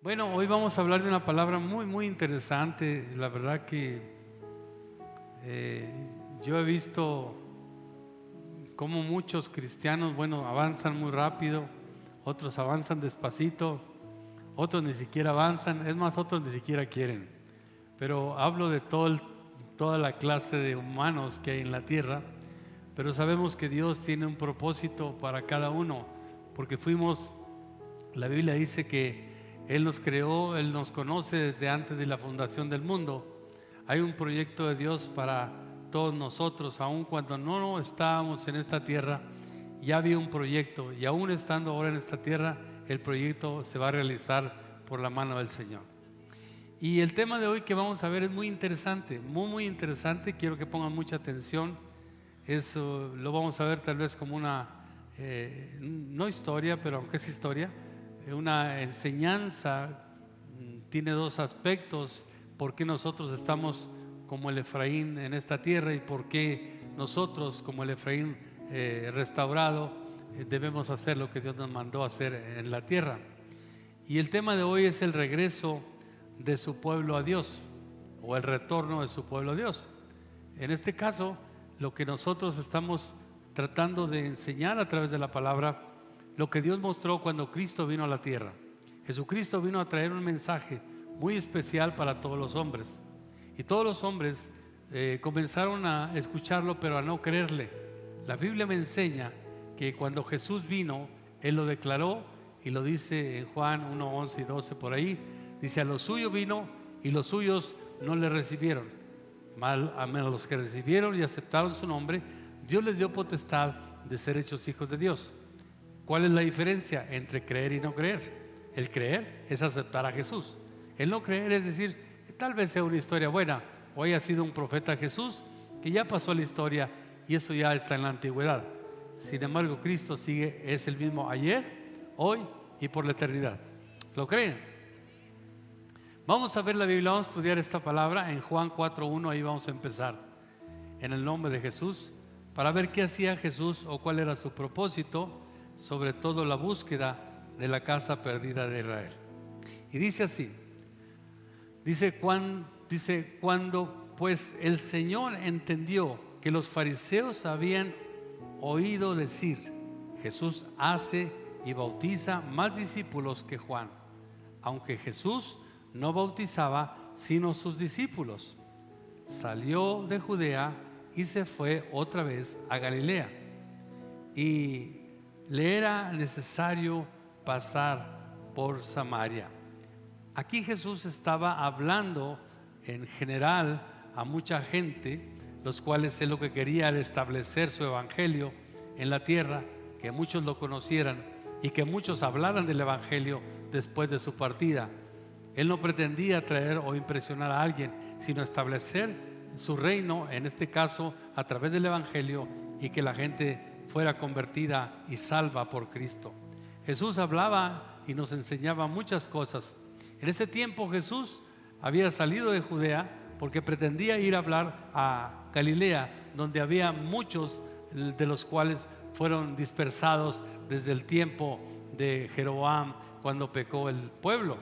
Bueno, hoy vamos a hablar de una palabra muy interesante. La verdad que yo he visto cómo muchos cristianos, avanzan muy rápido, otros avanzan despacito, otros ni siquiera avanzan, es más, otros ni siquiera quieren. Pero hablo de toda la clase de humanos que hay en la tierra, pero sabemos que Dios tiene un propósito para cada uno, porque la Biblia dice que Él nos creó, Él nos conoce desde antes de la fundación del mundo. Hay un proyecto de Dios para todos nosotros, aun cuando no estábamos en esta tierra, ya había un proyecto, y aún estando ahora en esta tierra, el proyecto se va a realizar por la mano del Señor. Y el tema de hoy que vamos a ver es muy interesante, muy interesante. Quiero que pongan mucha atención. Eso lo vamos a ver tal vez como una, no historia, pero aunque es historia, una enseñanza. Tiene dos aspectos: por qué nosotros estamos como el Efraín en esta tierra y por qué nosotros como el Efraín restaurado debemos hacer lo que Dios nos mandó hacer en la tierra. Y el tema de hoy es el regreso de su pueblo a Dios, o el retorno de su pueblo a Dios. En este caso, lo que nosotros estamos tratando de enseñar a través de la palabra, lo que Dios mostró cuando Cristo vino a la tierra. Jesucristo vino a traer un mensaje muy especial para todos los hombres, y todos los hombres comenzaron a escucharlo, pero a no creerle. La Biblia me enseña que cuando Jesús vino, Él lo declaró, y lo dice en Juan 1, 11 y 12 por ahí. Dice: a los suyos vino y los suyos no le recibieron, a los que recibieron y aceptaron su nombre, Dios les dio potestad de ser hechos hijos de Dios. ¿Cuál es la diferencia entre creer y no creer? El creer es aceptar a Jesús. El no creer es decir, tal vez sea una historia buena, o haya sido un profeta Jesús que ya pasó la historia y eso ya está en la antigüedad. Sin embargo, Cristo es el mismo ayer, hoy y por la eternidad. ¿Lo creen? Vamos a ver la Biblia, vamos a estudiar esta palabra en Juan 4:1. Ahí vamos a empezar en el nombre de Jesús, para ver qué hacía Jesús o cuál era su propósito, sobre todo la búsqueda de la casa perdida de Israel. Y dice así, cuando pues el Señor entendió que los fariseos habían oído decir: Jesús hace y bautiza más discípulos que Juan, aunque Jesús no bautizaba sino sus discípulos, salió de Judea y se fue otra vez a Galilea, y le era necesario pasar por Samaria. Aquí Jesús estaba hablando en general a mucha gente, los cuales Él lo que quería era establecer su evangelio en la tierra, que muchos lo conocieran y que muchos hablaran del evangelio después de su partida. Él no pretendía atraer o impresionar a alguien, sino establecer su reino, en este caso a través del evangelio, y que la gente fuera convertida y salva por Cristo. Jesús hablaba y nos enseñaba muchas cosas. En ese tiempo Jesús había salido de Judea porque pretendía ir a hablar a Galilea, donde había muchos de los cuales fueron dispersados desde el tiempo de Jeroboam, cuando pecó el pueblo.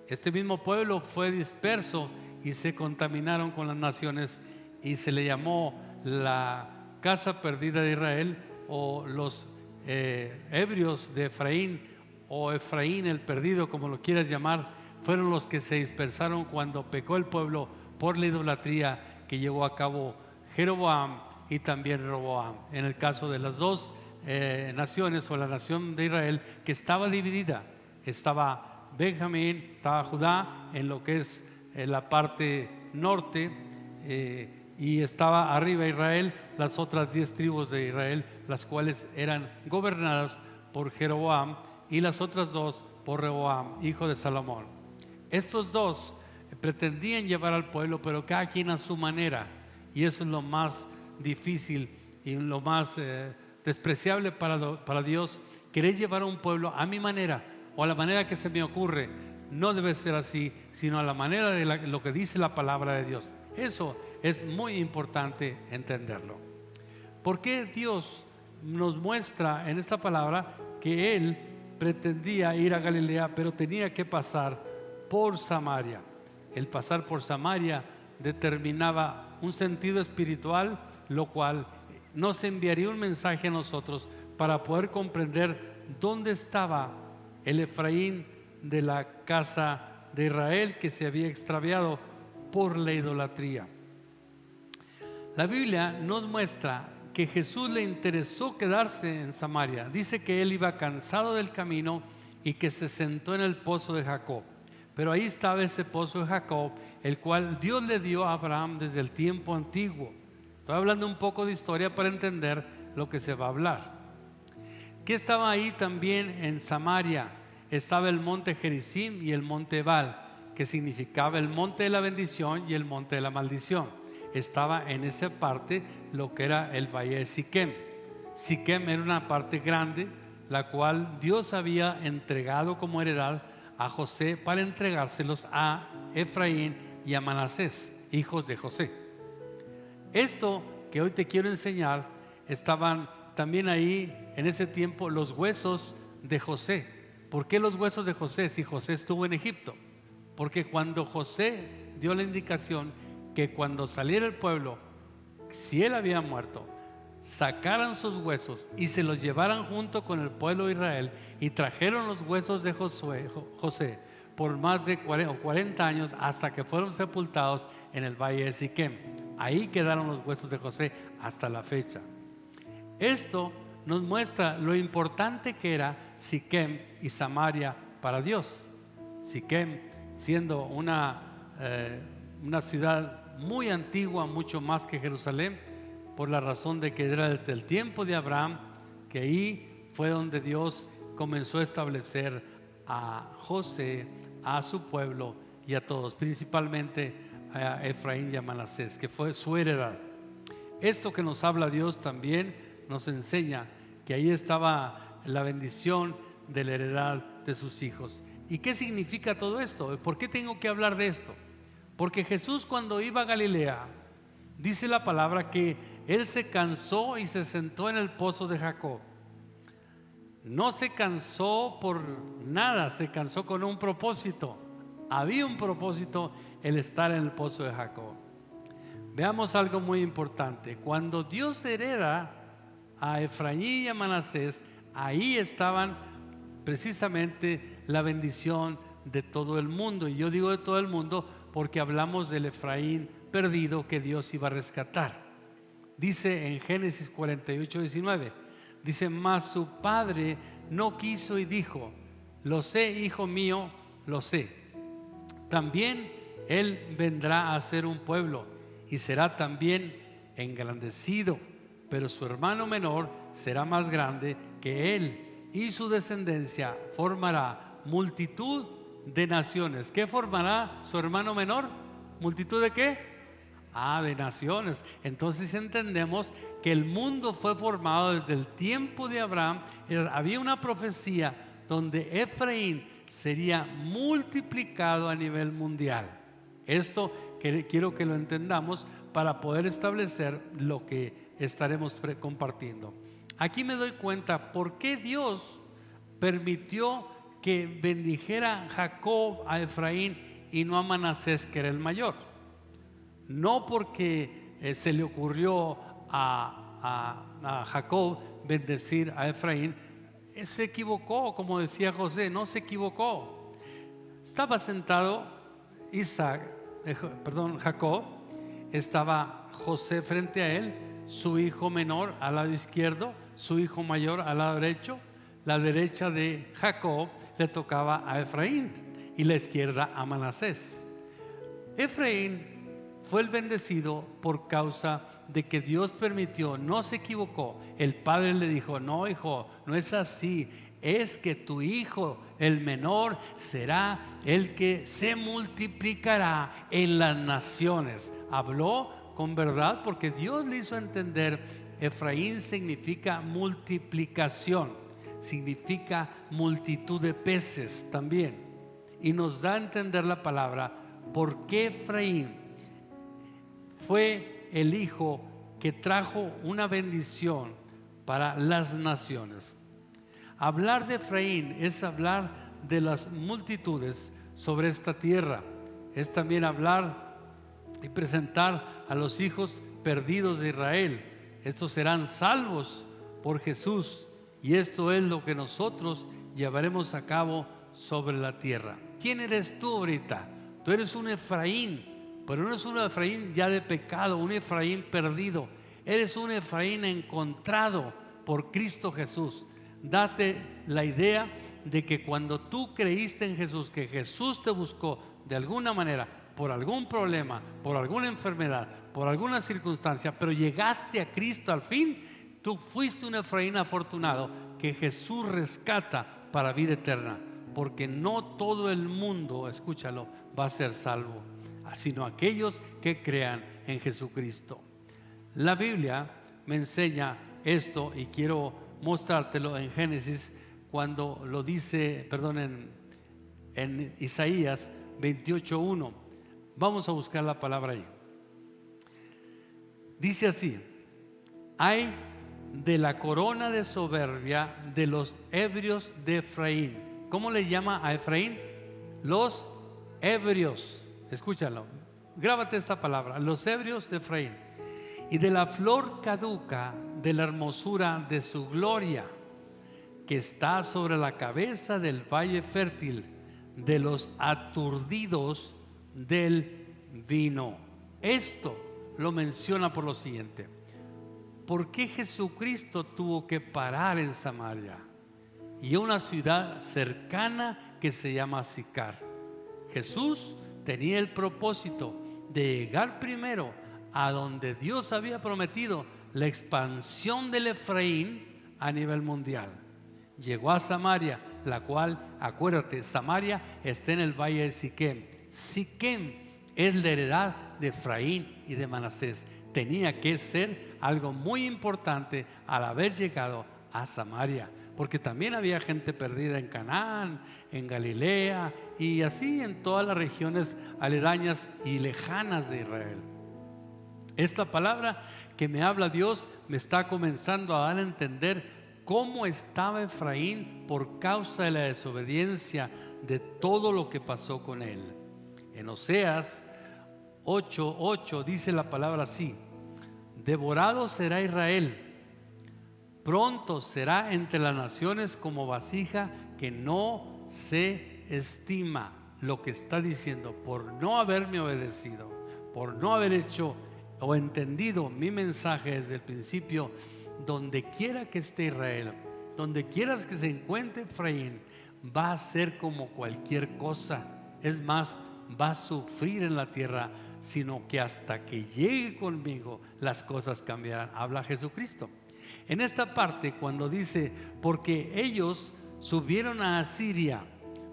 Este mismo pueblo fue disperso y se contaminaron con las naciones, y se le llamó la casa perdida de Israel, o los ebrios de Efraín, o Efraín el perdido, como lo quieras llamar. Fueron los que se dispersaron cuando pecó el pueblo por la idolatría que llevó a cabo Jeroboam y también Roboam. En el caso de las dos naciones, o la nación de Israel, que estaba dividida, estaba Benjamín, estaba Judá en lo que es la parte norte, y estaba arriba Israel, las otras 10 tribus de Israel, las cuales eran gobernadas por Jeroboam, y las otras dos por Rehoboam, hijo de Salomón. Estos dos pretendían llevar al pueblo, pero cada quien a su manera, y eso es lo más difícil y lo más despreciable para Dios. Querer llevar a un pueblo a mi manera, o a la manera que se me ocurre. No debe ser así, sino a la manera de lo que dice la palabra de Dios. Eso es muy importante entenderlo. ¿Por qué Dios nos muestra en esta palabra que Él pretendía ir a Galilea, pero tenía que pasar por Samaria. El pasar por Samaria determinaba un sentido espiritual, lo cual nos enviaría un mensaje a nosotros para poder comprender dónde estaba el Efraín de la casa de Israel que se había extraviado por la idolatría. La Biblia nos muestra que Jesús le interesó quedarse en Samaria. Dice que él iba cansado del camino y que se sentó en el pozo de Jacob. Pero ahí estaba ese pozo de Jacob, el cual Dios le dio a Abraham desde el tiempo antiguo. Estoy hablando un poco de historia para entender lo que se va a hablar. ¿Qué estaba ahí también en Samaria? Estaba el monte Gerizim y el monte Ebal, que significaba el monte de la bendición y el monte de la maldición. Estaba en esa parte lo que era el valle de Siquem. Siquem era una parte grande, la cual Dios había entregado como heredad a José para entregárselos a Efraín y a Manasés, hijos de José. Esto que hoy te quiero enseñar, estaban también ahí en ese tiempo los huesos de José. ¿Por qué los huesos de José si José estuvo en Egipto? Porque cuando José dio la indicación que cuando saliera el pueblo, si él había muerto, sacaran sus huesos y se los llevaran junto con el pueblo de Israel, y trajeron los huesos de José por más de 40 años hasta que fueron sepultados en el valle de Siquem. Ahí quedaron los huesos de José hasta la fecha. Esto nos muestra lo importante que era Siquem y Samaria para Dios. Siquem siendo una ciudad muy antigua, mucho más que Jerusalén, por la razón de que era desde el tiempo de Abraham, que ahí fue donde Dios comenzó a establecer a José, a su pueblo y a todos, principalmente a Efraín y a Manasés, que fue su heredad. Esto que nos habla Dios también nos enseña que ahí estaba la bendición de la heredad de sus hijos. ¿Y qué significa todo esto? ¿Por qué tengo que hablar de esto? Porque Jesús, cuando iba a Galilea, dice la palabra que él se cansó y se sentó en el pozo de Jacob. No se cansó por nada, se cansó con un propósito. Había un propósito, el estar en el pozo de Jacob. Veamos algo muy importante. Cuando Dios hereda a Efraín y a Manasés, ahí estaban precisamente la bendición de todo el mundo. Y yo digo de todo el mundo porque hablamos del Efraín perdido que Dios iba a rescatar. Dice en Génesis 48:19, dice: mas su padre no quiso y dijo: lo sé, hijo mío, lo sé. También él vendrá a ser un pueblo y será también engrandecido, pero su hermano menor será más grande que él, y su descendencia formará multitud de naciones. ¿Qué formará su hermano menor? ¿Multitud de qué? De naciones. Entonces entendemos que el mundo fue formado desde el tiempo de Abraham. Había una profecía donde Efraín sería multiplicado a nivel mundial. Esto quiero que lo entendamos para poder establecer lo que estaremos compartiendo. Aquí me doy cuenta por qué Dios permitió que bendijera Jacob a Efraín y no a Manasés, que era el mayor. No porque se le ocurrió a Jacob bendecir a Efraín, se equivocó, como decía José, no se equivocó. Estaba sentado Jacob, estaba José frente a él, su hijo menor al lado izquierdo, su hijo mayor al lado derecho. La derecha de Jacob le tocaba a Efraín y la izquierda a Manasés. Efraín fue el bendecido por causa de que Dios permitió, no se equivocó. El padre le dijo: no, hijo, no es así, es que tu hijo, el menor, será el que se multiplicará en las naciones. Habló con verdad porque Dios le hizo entender. Efraín significa multiplicación, significa multitud de peces también, y nos da a entender la palabra por qué Efraín fue el hijo que trajo una bendición para las naciones. Hablar de Efraín es hablar de las multitudes sobre esta tierra. Es también hablar y presentar a los hijos perdidos de Israel. Estos serán salvos por Jesús, y esto es lo que nosotros llevaremos a cabo sobre la tierra. ¿Quién eres tú ahorita? Tú eres un Efraín, pero no es un Efraín ya de pecado, un Efraín perdido. Eres un Efraín encontrado por Cristo Jesús. Date la idea de que cuando tú creíste en Jesús, que Jesús te buscó de alguna manera, por algún problema, por alguna enfermedad, por alguna circunstancia, pero llegaste a Cristo al fin, tú fuiste un Efraín afortunado que Jesús rescata para vida eterna, porque no todo el mundo, escúchalo, va a ser salvo, sino aquellos que crean en Jesucristo. La Biblia me enseña esto y quiero mostrártelo en Génesis, cuando lo dice, en Isaías 28:1. Vamos a buscar la palabra ahí. Dice así: ay de la corona de soberbia de los ebrios de Efraín. ¿Cómo le llama a Efraín? Los ebrios. Escúchalo, grábate esta palabra: los ebrios de Efraín. Y de la flor caduca de la hermosura de su gloria, que está sobre la cabeza del valle fértil, de los aturdidos del vino. Esto lo menciona por lo siguiente: ¿por qué Jesucristo tuvo que parar en Samaria y una ciudad cercana que se llama Sicar? Jesús tenía el propósito de llegar primero a donde Dios había prometido la expansión del Efraín a nivel mundial. Llegó a Samaria, la cual, acuérdate, Samaria está en el valle de Siquem. Siquem es la heredad de Efraín y de Manasés. Tenía que ser algo muy importante al haber llegado a Samaria, porque también había gente perdida en Canaán, en Galilea y así en todas las regiones aledañas y lejanas de Israel. Esta palabra que me habla Dios me está comenzando a dar a entender cómo estaba Efraín por causa de la desobediencia de todo lo que pasó con él. En Oseas 8:8 dice la palabra así: devorado será Israel, pronto será entre las naciones como vasija que no se estima. Lo que está diciendo, por no haberme obedecido, por no haber hecho o entendido mi mensaje desde el principio, donde quiera que esté Israel, donde quieras que se encuentre Efraín, va a ser como cualquier cosa. Es más, va a sufrir en la tierra, sino que hasta que llegue conmigo las cosas cambiarán. Habla Jesucristo. En esta parte, cuando dice, porque ellos subieron a Asiria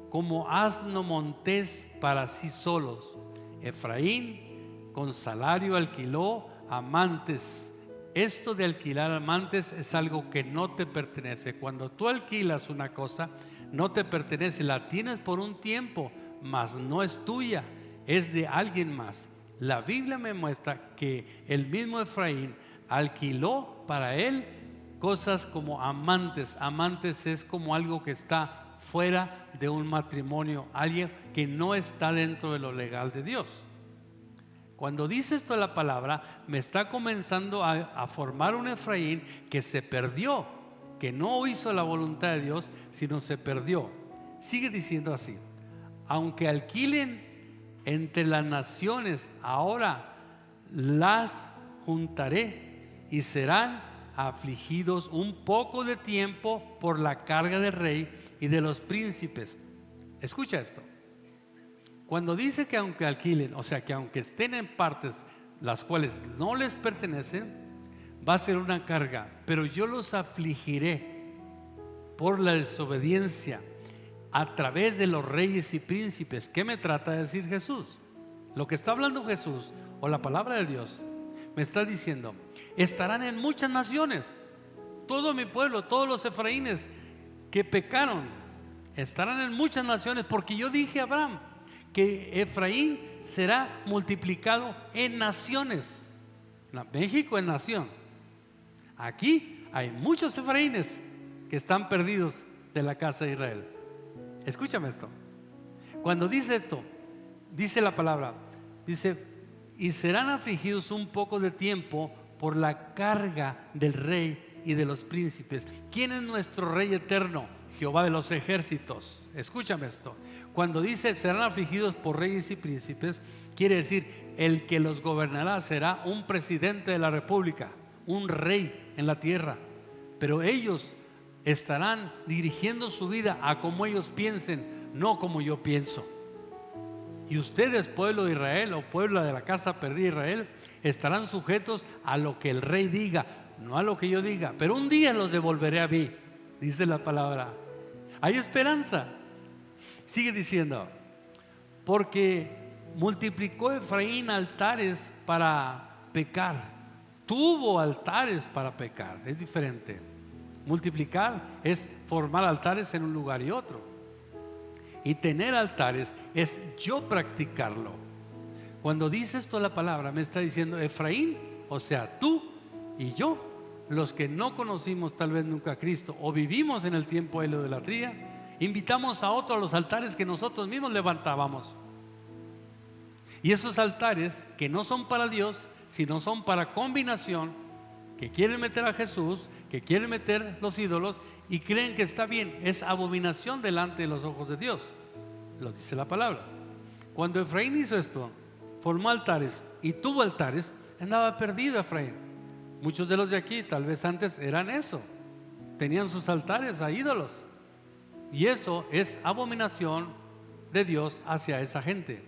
como asno montés para sí solos. Efraín con salario alquiló amantes. Esto de alquilar amantes es algo que no te pertenece. Cuando tú alquilas una cosa, no te pertenece, la tienes por un tiempo, mas no es tuya, es de alguien más. La Biblia me muestra que el mismo Efraín alquiló para él cosas como amantes. Amantes es como algo que está fuera de un matrimonio, alguien que no está dentro de lo legal de Dios. Cuando dice esto la palabra, me está comenzando a formar un Efraín que se perdió, que no hizo la voluntad de Dios, sino se perdió. Sigue diciendo así: aunque alquilen entre las naciones, ahora las juntaré y serán afligidos un poco de tiempo por la carga del rey y de los príncipes. Escucha esto. Cuando dice que aunque alquilen, o sea que aunque estén en partes las cuales no les pertenecen, va a ser una carga, pero yo los afligiré por la desobediencia a través de los reyes y príncipes. ¿Qué me trata de decir Jesús? Lo que está hablando Jesús o la palabra de Dios me está diciendo: estarán en muchas naciones, todo mi pueblo, todos los efraínes que pecaron, estarán en muchas naciones, porque yo dije a Abraham que Efraín será multiplicado en naciones. México es nación. Aquí hay muchos efraínes que están perdidos de la casa de Israel. Escúchame esto. Cuando dice esto, dice la palabra, dice, y serán afligidos un poco de tiempo por la carga del rey y de los príncipes. ¿Quién es nuestro rey eterno? Jehová de los ejércitos. Escúchame esto. Cuando dice serán afligidos por reyes y príncipes, quiere decir el que los gobernará será un presidente de la república, un rey en la tierra. Pero ellos estarán dirigiendo su vida a como ellos piensen, no como yo pienso. Y ustedes, pueblo de Israel o pueblo de la casa perdida de Israel, estarán sujetos a lo que el rey diga, no a lo que yo diga. Pero un día los devolveré a mí, dice la palabra. Hay esperanza. Sigue diciendo, porque multiplicó Efraín altares para pecar. Tuvo altares para pecar. Es diferente. Multiplicar es formar altares en un lugar y otro. Y tener altares es yo practicarlo. Cuando dice esto la palabra, me está diciendo Efraín, o sea, tú y yo, los que no conocimos tal vez nunca a Cristo o vivimos en el tiempo de la idolatría, invitamos a otro a los altares que nosotros mismos levantábamos. Y esos altares que no son para Dios, sino son para combinación, que quieren meter a Jesús, que quieren meter los ídolos y creen que está bien, es abominación delante de los ojos de Dios. Lo dice la palabra. Cuando Efraín hizo esto, formó altares y tuvo altares, andaba perdido Efraín. Muchos de los de aquí tal vez antes eran eso, tenían sus altares a ídolos, y eso es abominación de Dios hacia esa gente.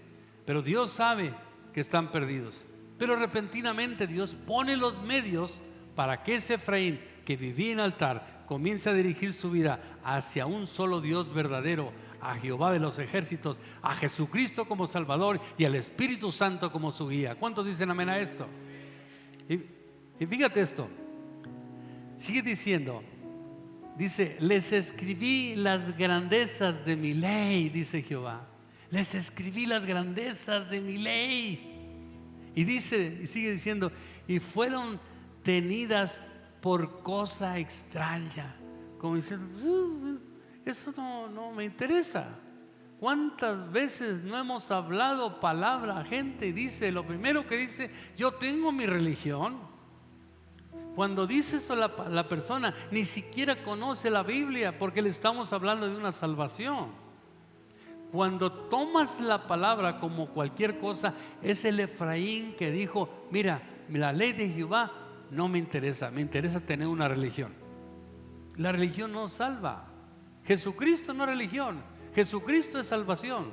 Pero Dios sabe que están perdidos, pero repentinamente Dios pone los medios para que ese Efraín que vivía en altar comience a dirigir su vida hacia un solo Dios verdadero, a Jehová de los ejércitos, a Jesucristo como Salvador y al Espíritu Santo como su guía. ¿Cuántos dicen amén a esto? Y fíjate esto, sigue diciendo, dice, les escribí las grandezas de mi ley, dice Jehová, les escribí las grandezas de mi ley. Y dice, y sigue diciendo, y fueron tenidas por cosa extraña, como diciendo, eso no me interesa. ¿Cuántas veces no hemos hablado palabra? Gente dice, lo primero que dice, yo tengo mi religión. Cuando dice eso la persona ni siquiera conoce la Biblia, porque le estamos hablando de una salvación. Cuando tomas la palabra como cualquier cosa, es el Efraín que dijo, mira, la ley de Jehová no me interesa, me interesa tener una religión. La religión no salva. Jesucristo no es religión, Jesucristo es salvación.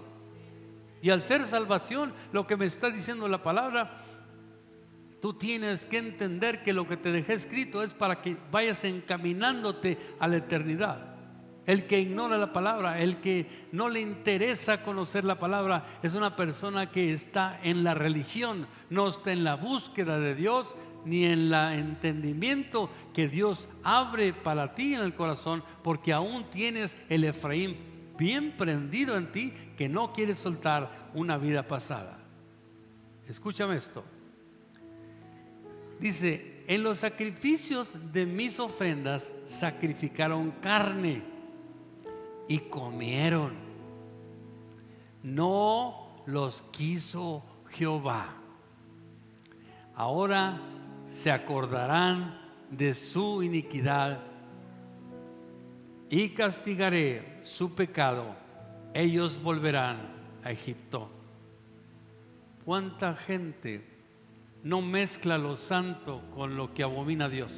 Y al ser salvación, lo que me está diciendo la palabra, tú tienes que entender que lo que te dejé escrito es para que vayas encaminándote a la eternidad. El que ignora la palabra, el que no le interesa conocer la palabra, es una persona que está en la religión, no está en la búsqueda de Dios, ni en el entendimiento que Dios abre para ti en el corazón, porque aún tienes el Efraín bien prendido en ti, que no quiere soltar una vida pasada. Escúchame esto. Dice, en los sacrificios de mis ofrendas sacrificaron carne y comieron. No los quiso Jehová. Ahora se acordarán de su iniquidad y castigaré su pecado. Ellos volverán a Egipto. ¿Cuánta gente no mezcla lo santo con lo que abomina a Dios?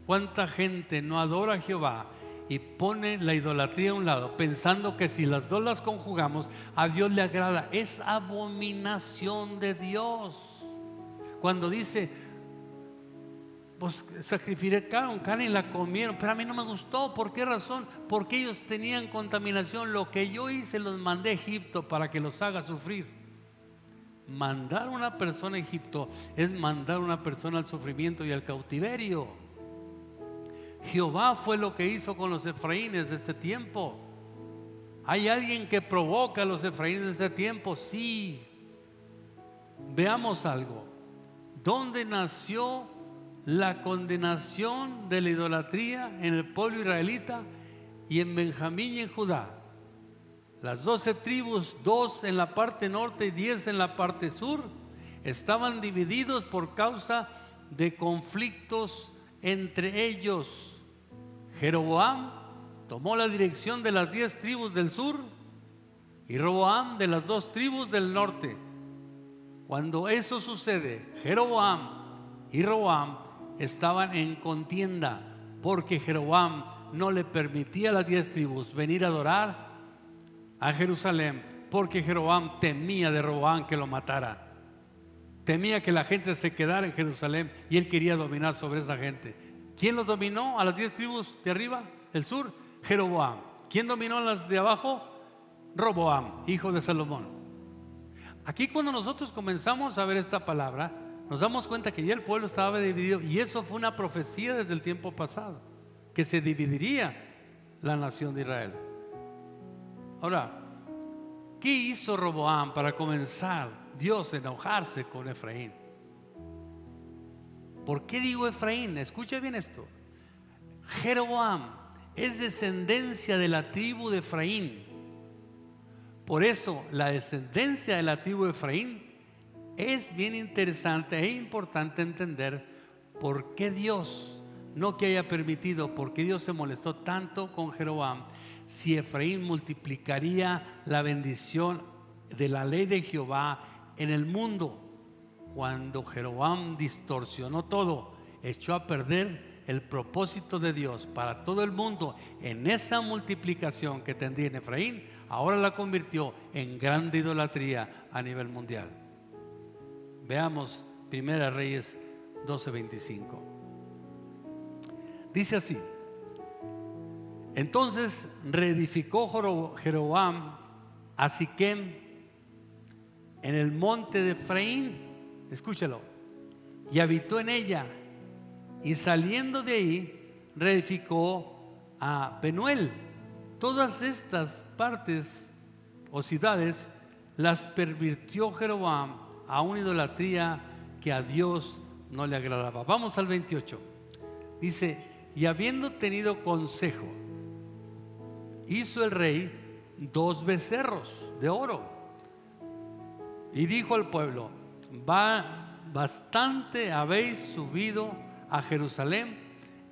¿Cuánta gente no adora a Jehová y pone la idolatría a un lado, pensando que si las dos las conjugamos, a Dios le agrada? Es abominación de Dios. Cuando dice, pues sacrificaron carne y la comieron, pero a mí no me gustó. ¿Por qué razón? Porque ellos tenían contaminación. Lo que yo hice, los mandé a Egipto para que los haga sufrir. Mandar a una persona a Egipto es mandar a una persona al sufrimiento y al cautiverio. Jehová fue lo que hizo con los efraínes de este tiempo. ¿Hay alguien que provoca a los efraínes de este tiempo? Sí. Veamos algo. ¿Dónde nació la condenación de la idolatría en el pueblo israelita? y en Benjamín y en Judá. Las 12 tribus, 2 en la parte norte y 10 en la parte sur, estaban divididos por causa de conflictos entre ellos. Jeroboam tomó la dirección de las 10 tribus del sur y Roboam de las 2 tribus del norte. Cuando eso sucede, Jeroboam y Roboam estaban en contienda porque Jeroboam no le permitía a las 10 tribus venir a adorar a Jerusalén, porque Jeroboam temía de Roboam que lo matara. Temía que la gente se quedara en Jerusalén y él quería dominar sobre esa gente. ¿Quién los dominó a las 10 tribus de arriba, del sur? Jeroboam. ¿Quién dominó a las de abajo? Roboam, hijo de Salomón. Aquí cuando nosotros comenzamos a ver esta palabra, nos damos cuenta que ya el pueblo estaba dividido, y eso fue una profecía desde el tiempo pasado, que se dividiría la nación de Israel. Ahora, ¿qué hizo Roboam para comenzar Dios a enojarse con Efraín? ¿Por qué digo Efraín? Escucha bien esto. Jeroboam es descendencia de la tribu de Efraín. Por eso la descendencia de la tribu de Efraín es bien interesante e importante entender por qué Dios, no que haya permitido, por qué Dios se molestó tanto con Jeroboam, si Efraín multiplicaría la bendición de la ley de Jehová en el mundo. Cuando Jeroboam distorsionó todo, echó a perder el propósito de Dios para todo el mundo en esa multiplicación que tendría en Efraín, ahora la convirtió en grande idolatría a nivel mundial. Veamos 1 Reyes 12:25. Dice así: entonces reedificó Jeroboam a Siquem en el monte de Efraín, escúchalo, y habitó en ella, y saliendo de ahí reedificó a Penuel. Todas estas partes o ciudades las pervirtió Jeroboam a una idolatría que a Dios no le agradaba. Vamos al 28. Dice: y habiendo tenido consejo, hizo el rey 2 becerros de oro y dijo al pueblo: bastante habéis subido a Jerusalén,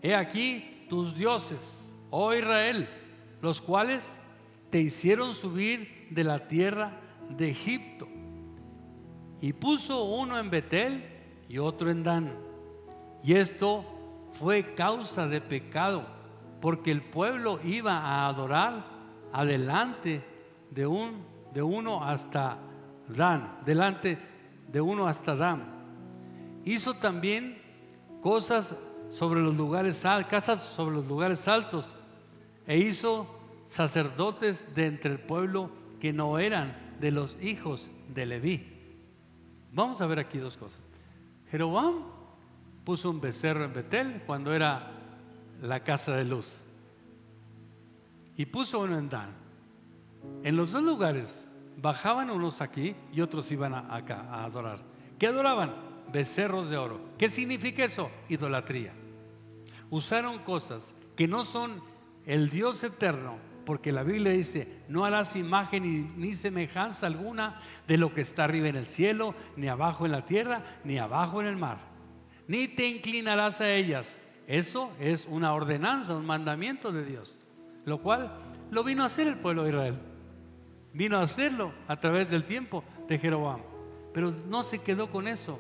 he aquí tus dioses, oh Israel, los cuales te hicieron subir de la tierra de Egipto. Y puso uno en Betel y otro en Dan. Y esto fue causa de pecado, porque el pueblo iba a adorar adelante de uno hasta Dan, delante de uno hasta Dan. Hizo también cosas sobre los lugares, casas sobre los lugares altos, e hizo sacerdotes de entre el pueblo que no eran de los hijos de Leví. Vamos a ver aquí 2 cosas. Jeroboam puso un becerro en Betel cuando era la casa de luz, y puso uno en Dan. En los 2 lugares bajaban unos aquí y otros iban acá a adorar. ¿Qué adoraban? Becerros de oro. ¿Qué significa eso? Idolatría. Usaron cosas que no son el Dios eterno, porque la Biblia dice: no harás imagen ni semejanza alguna de lo que está arriba en el cielo, ni abajo en la tierra, ni abajo en el mar, ni te inclinarás a ellas. Eso es una ordenanza, un mandamiento de Dios, lo cual lo vino a hacer el pueblo de Israel. Vino a hacerlo a través del tiempo de Jeroboam, pero no se quedó con eso.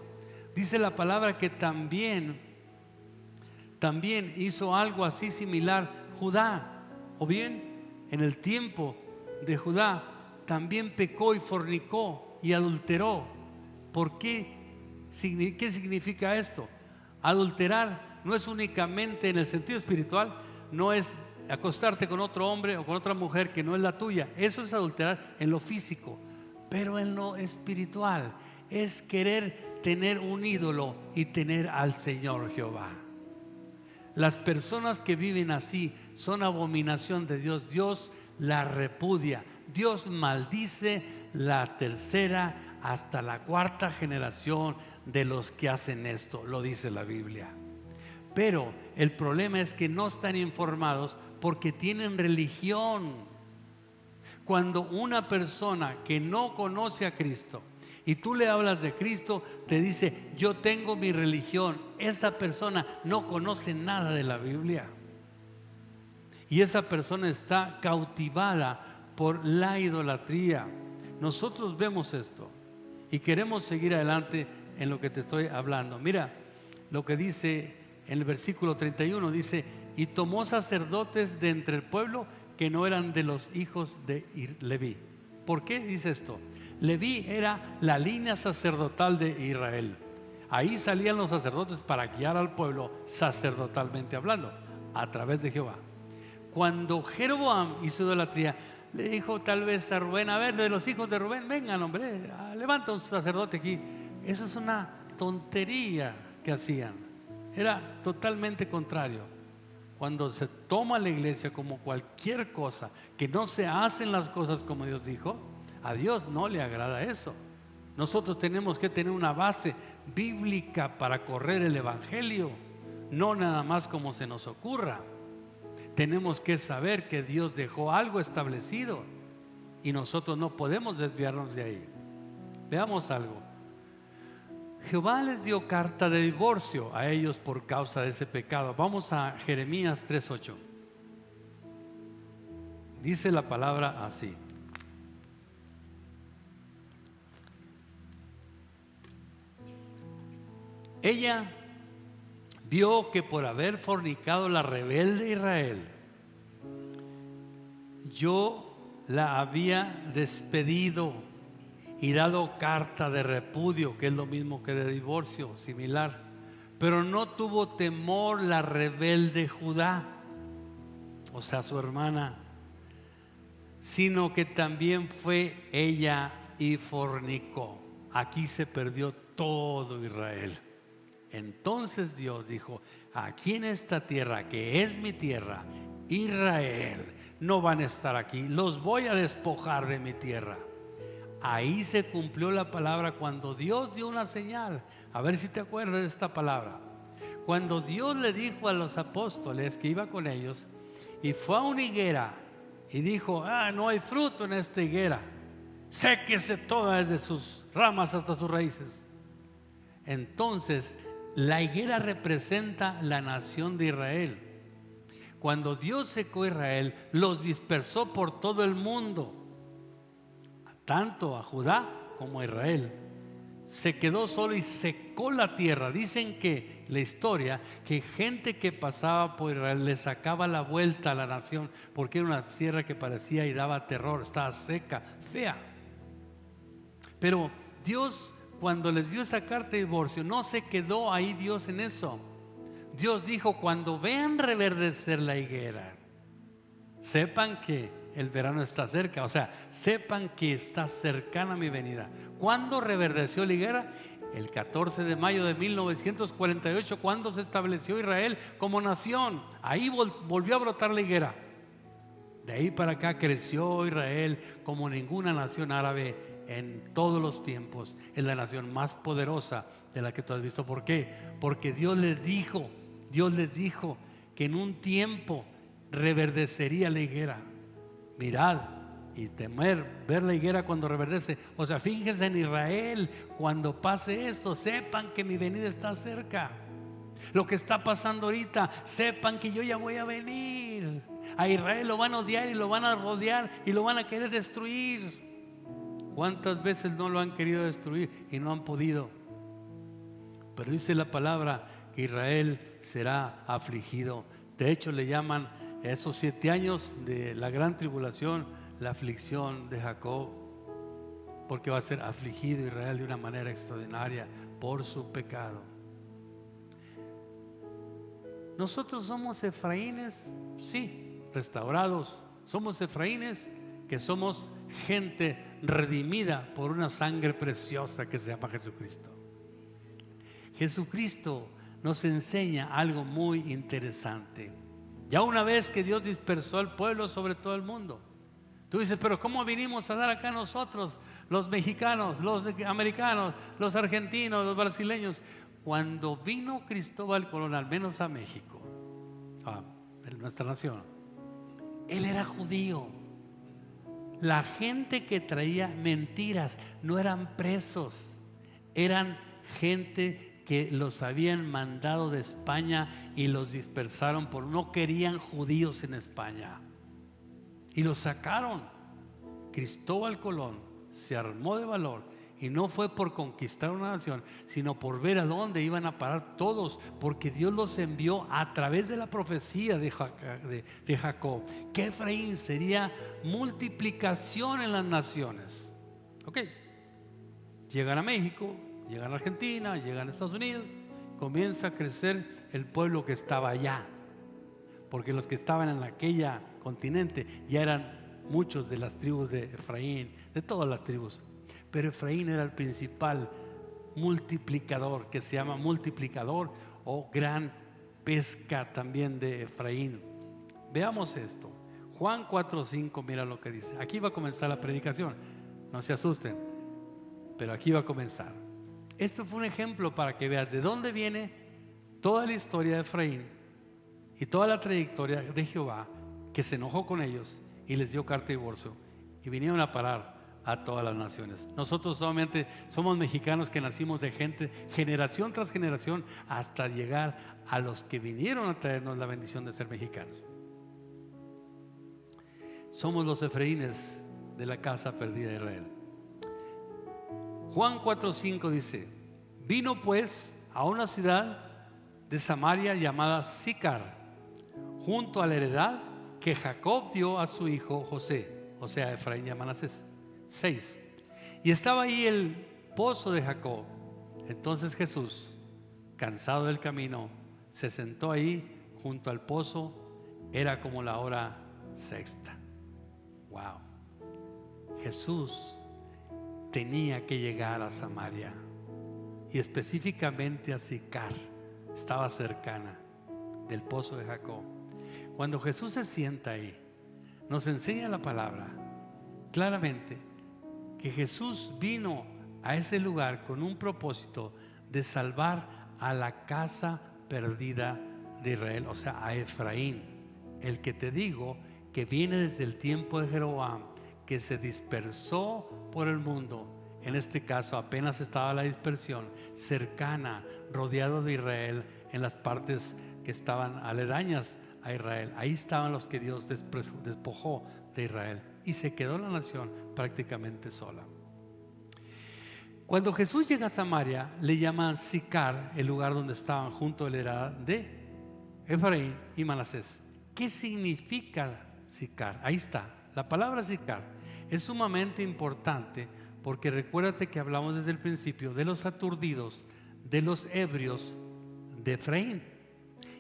Dice la palabra que también hizo algo así similar Judá, o bien en el tiempo de Judá también pecó y fornicó y adulteró. ¿Por qué? ¿Qué significa esto? Adulterar no es únicamente en el sentido espiritual, no es acostarte con otro hombre o con otra mujer que no es la tuya. Eso es adulterar en lo físico, pero en lo espiritual es querer tener un ídolo y tener al Señor Jehová. Las personas que viven así son abominación de Dios. Dios la repudia. Dios maldice la 3ª hasta la 4ª generación de los que hacen esto, lo dice la Biblia. Pero el problema es que no están informados porque tienen religión. Cuando una persona que no conoce a Cristo y tú le hablas de Cristo, te dice, yo tengo mi religión. Esa persona no conoce nada de la Biblia. Y esa persona está cautivada por la idolatría. Nosotros vemos esto y queremos seguir adelante en lo que te estoy hablando. Mira lo que dice en el versículo 31, dice, y tomó sacerdotes de entre el pueblo que no eran de los hijos de Leví. ¿Por qué dice esto? Leví era la línea sacerdotal de Israel. Ahí salían los sacerdotes para guiar al pueblo sacerdotalmente hablando, a través de Jehová. Cuando Jeroboam hizo idolatría, le dijo tal vez a Rubén, a ver, de los hijos de Rubén, vengan hombre, levanta un sacerdote aquí. Eso es una tontería que hacían. Era totalmente contrario. Cuando se toma la iglesia como cualquier cosa, que no se hacen las cosas como Dios dijo, a Dios no le agrada eso. Nosotros tenemos que tener una base bíblica para correr el evangelio, no nada más como se nos ocurra. Tenemos que saber que Dios dejó algo establecido y nosotros no podemos desviarnos de ahí. Veamos algo. Jehová les dio carta de divorcio a ellos por causa de ese pecado. Vamos a Jeremías 3:8. Dice la palabra así. Ella vio que por haber fornicado la rebelde Israel, yo la había despedido y dado carta de repudio, que es lo mismo que de divorcio, similar. Pero no tuvo temor la rebelde Judá, o sea, su hermana, sino que también fue ella y fornicó. Aquí se perdió todo Israel. Entonces Dios dijo, aquí en esta tierra que es mi tierra, Israel, no van a estar aquí, los voy a despojar de mi tierra. Ahí se cumplió la palabra cuando Dios dio una señal. A ver si te acuerdas de esta palabra. Cuando Dios le dijo a los apóstoles que iba con ellos y fue a una higuera y dijo, no hay fruto en esta higuera, séquese toda desde sus ramas hasta sus raíces. Entonces la higuera representa la nación de Israel. Cuando Dios secó a Israel, los dispersó por todo el mundo, tanto a Judá como a Israel. Se quedó solo y secó la tierra. Dicen que la historia, que gente que pasaba por Israel le sacaba la vuelta a la nación, porque era una tierra que parecía y daba terror, estaba seca, fea. Pero Dios, cuando les dio esa carta de divorcio, no se quedó ahí Dios en eso. Dios dijo, cuando vean reverdecer la higuera, sepan que el verano está cerca, o sea, sepan que está cercana mi venida. ¿Cuándo reverdeció la higuera? El 14 de mayo de 1948, cuando se estableció Israel como nación. Ahí volvió a brotar la higuera. De ahí para acá creció Israel como ninguna nación árabe en todos los tiempos. Es la nación más poderosa de la que tú has visto. ¿Por qué? Porque Dios les dijo que en un tiempo reverdecería la higuera. Mirad y temer ver la higuera cuando reverdece. O sea, fíjense en Israel, cuando pase esto, sepan que mi venida está cerca. Lo que está pasando ahorita, sepan que yo ya voy a venir. A Israel lo van a odiar y lo van a rodear y lo van a querer destruir. ¿Cuántas veces no lo han querido destruir y no han podido? Pero dice la palabra que Israel será afligido. De hecho, le llaman esos 7 años de la gran tribulación la aflicción de Jacob, porque va a ser afligido Israel de una manera extraordinaria por su pecado. Nosotros somos efraínes, sí, restaurados. Somos efraínes que somos gente redimida por una sangre preciosa que se llama Jesucristo. Jesucristo nos enseña algo muy interesante. Ya una vez que Dios dispersó al pueblo sobre todo el mundo, tú dices, pero ¿cómo vinimos a dar acá nosotros, los mexicanos, los americanos, los argentinos, los brasileños? cuando vino Cristóbal Colón, al menos a México, en nuestra nación, él era judío. La gente que traía mentiras no eran presos, eran gente que los habían mandado de España y los dispersaron porque no querían judíos en España y los sacaron. Cristóbal Colón se armó de valor y no fue por conquistar una nación, sino por ver a dónde iban a parar todos, porque Dios los envió a través de la profecía de Jacob, que Efraín sería multiplicación en las naciones. Ok, llegan a México, llegan a Argentina, llegan a Estados Unidos, comienza a crecer el pueblo que estaba allá, porque los que estaban en aquella continente ya eran muchos de las tribus de Efraín, de todas las tribus. Pero Efraín era el principal multiplicador, que se llama multiplicador o gran pesca también de Efraín. Veamos esto. Juan 4:5, mira lo que dice. Aquí va a comenzar la predicación. No se asusten, pero aquí va a comenzar. Esto fue un ejemplo para que veas de dónde viene toda la historia de Efraín y toda la trayectoria de Jehová, que se enojó con ellos y les dio carta de divorcio y vinieron a parar a todas las naciones. Nosotros solamente somos mexicanos que nacimos de gente, generación tras generación, hasta llegar a los que vinieron a traernos la bendición de ser mexicanos. Somos los Efraínes de la casa perdida de Israel. Juan 4:5 dice: vino pues a una ciudad de Samaria llamada Sicar, junto a la heredad que Jacob dio a su hijo José, o sea, Efraín y Manasés. 6. Y estaba ahí el pozo de Jacob. Entonces Jesús, cansado del camino, se sentó ahí junto al pozo. Era como la hora sexta. Wow. Jesús tenía que llegar a Samaria, y específicamente a Sicar. Estaba cercana del pozo de Jacob. Cuando Jesús se sienta ahí, nos enseña la palabra claramente que Jesús vino a ese lugar con un propósito de salvar a la casa perdida de Israel, o sea, a Efraín, el que te digo que viene desde el tiempo de Jeroboam, que se dispersó por el mundo. En este caso apenas estaba la dispersión cercana, rodeado de Israel, en las partes que estaban aledañas a Israel. Ahí estaban los que Dios despojó de Israel, y se quedó la nación prácticamente sola. Cuando Jesús llega a Samaria, le llaman Sicar, el lugar donde estaban junto a la heredad de Efraín y Manasés. ¿Qué significa Sicar? Ahí está, la palabra Sicar es sumamente importante, porque recuérdate que hablamos desde el principio de los aturdidos, de los ebrios de Efraín.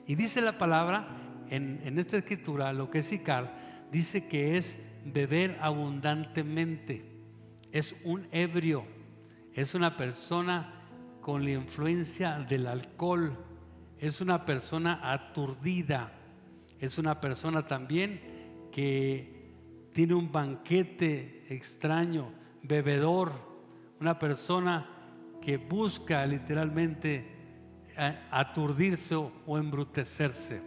Y dice la palabra en esta escritura, lo que es Sicar, dice que es beber abundantemente. Es un ebrio, es una persona con la influencia del alcohol, es una persona aturdida, es una persona también que tiene un banquete extraño, bebedor, una persona que busca literalmente aturdirse o embrutecerse.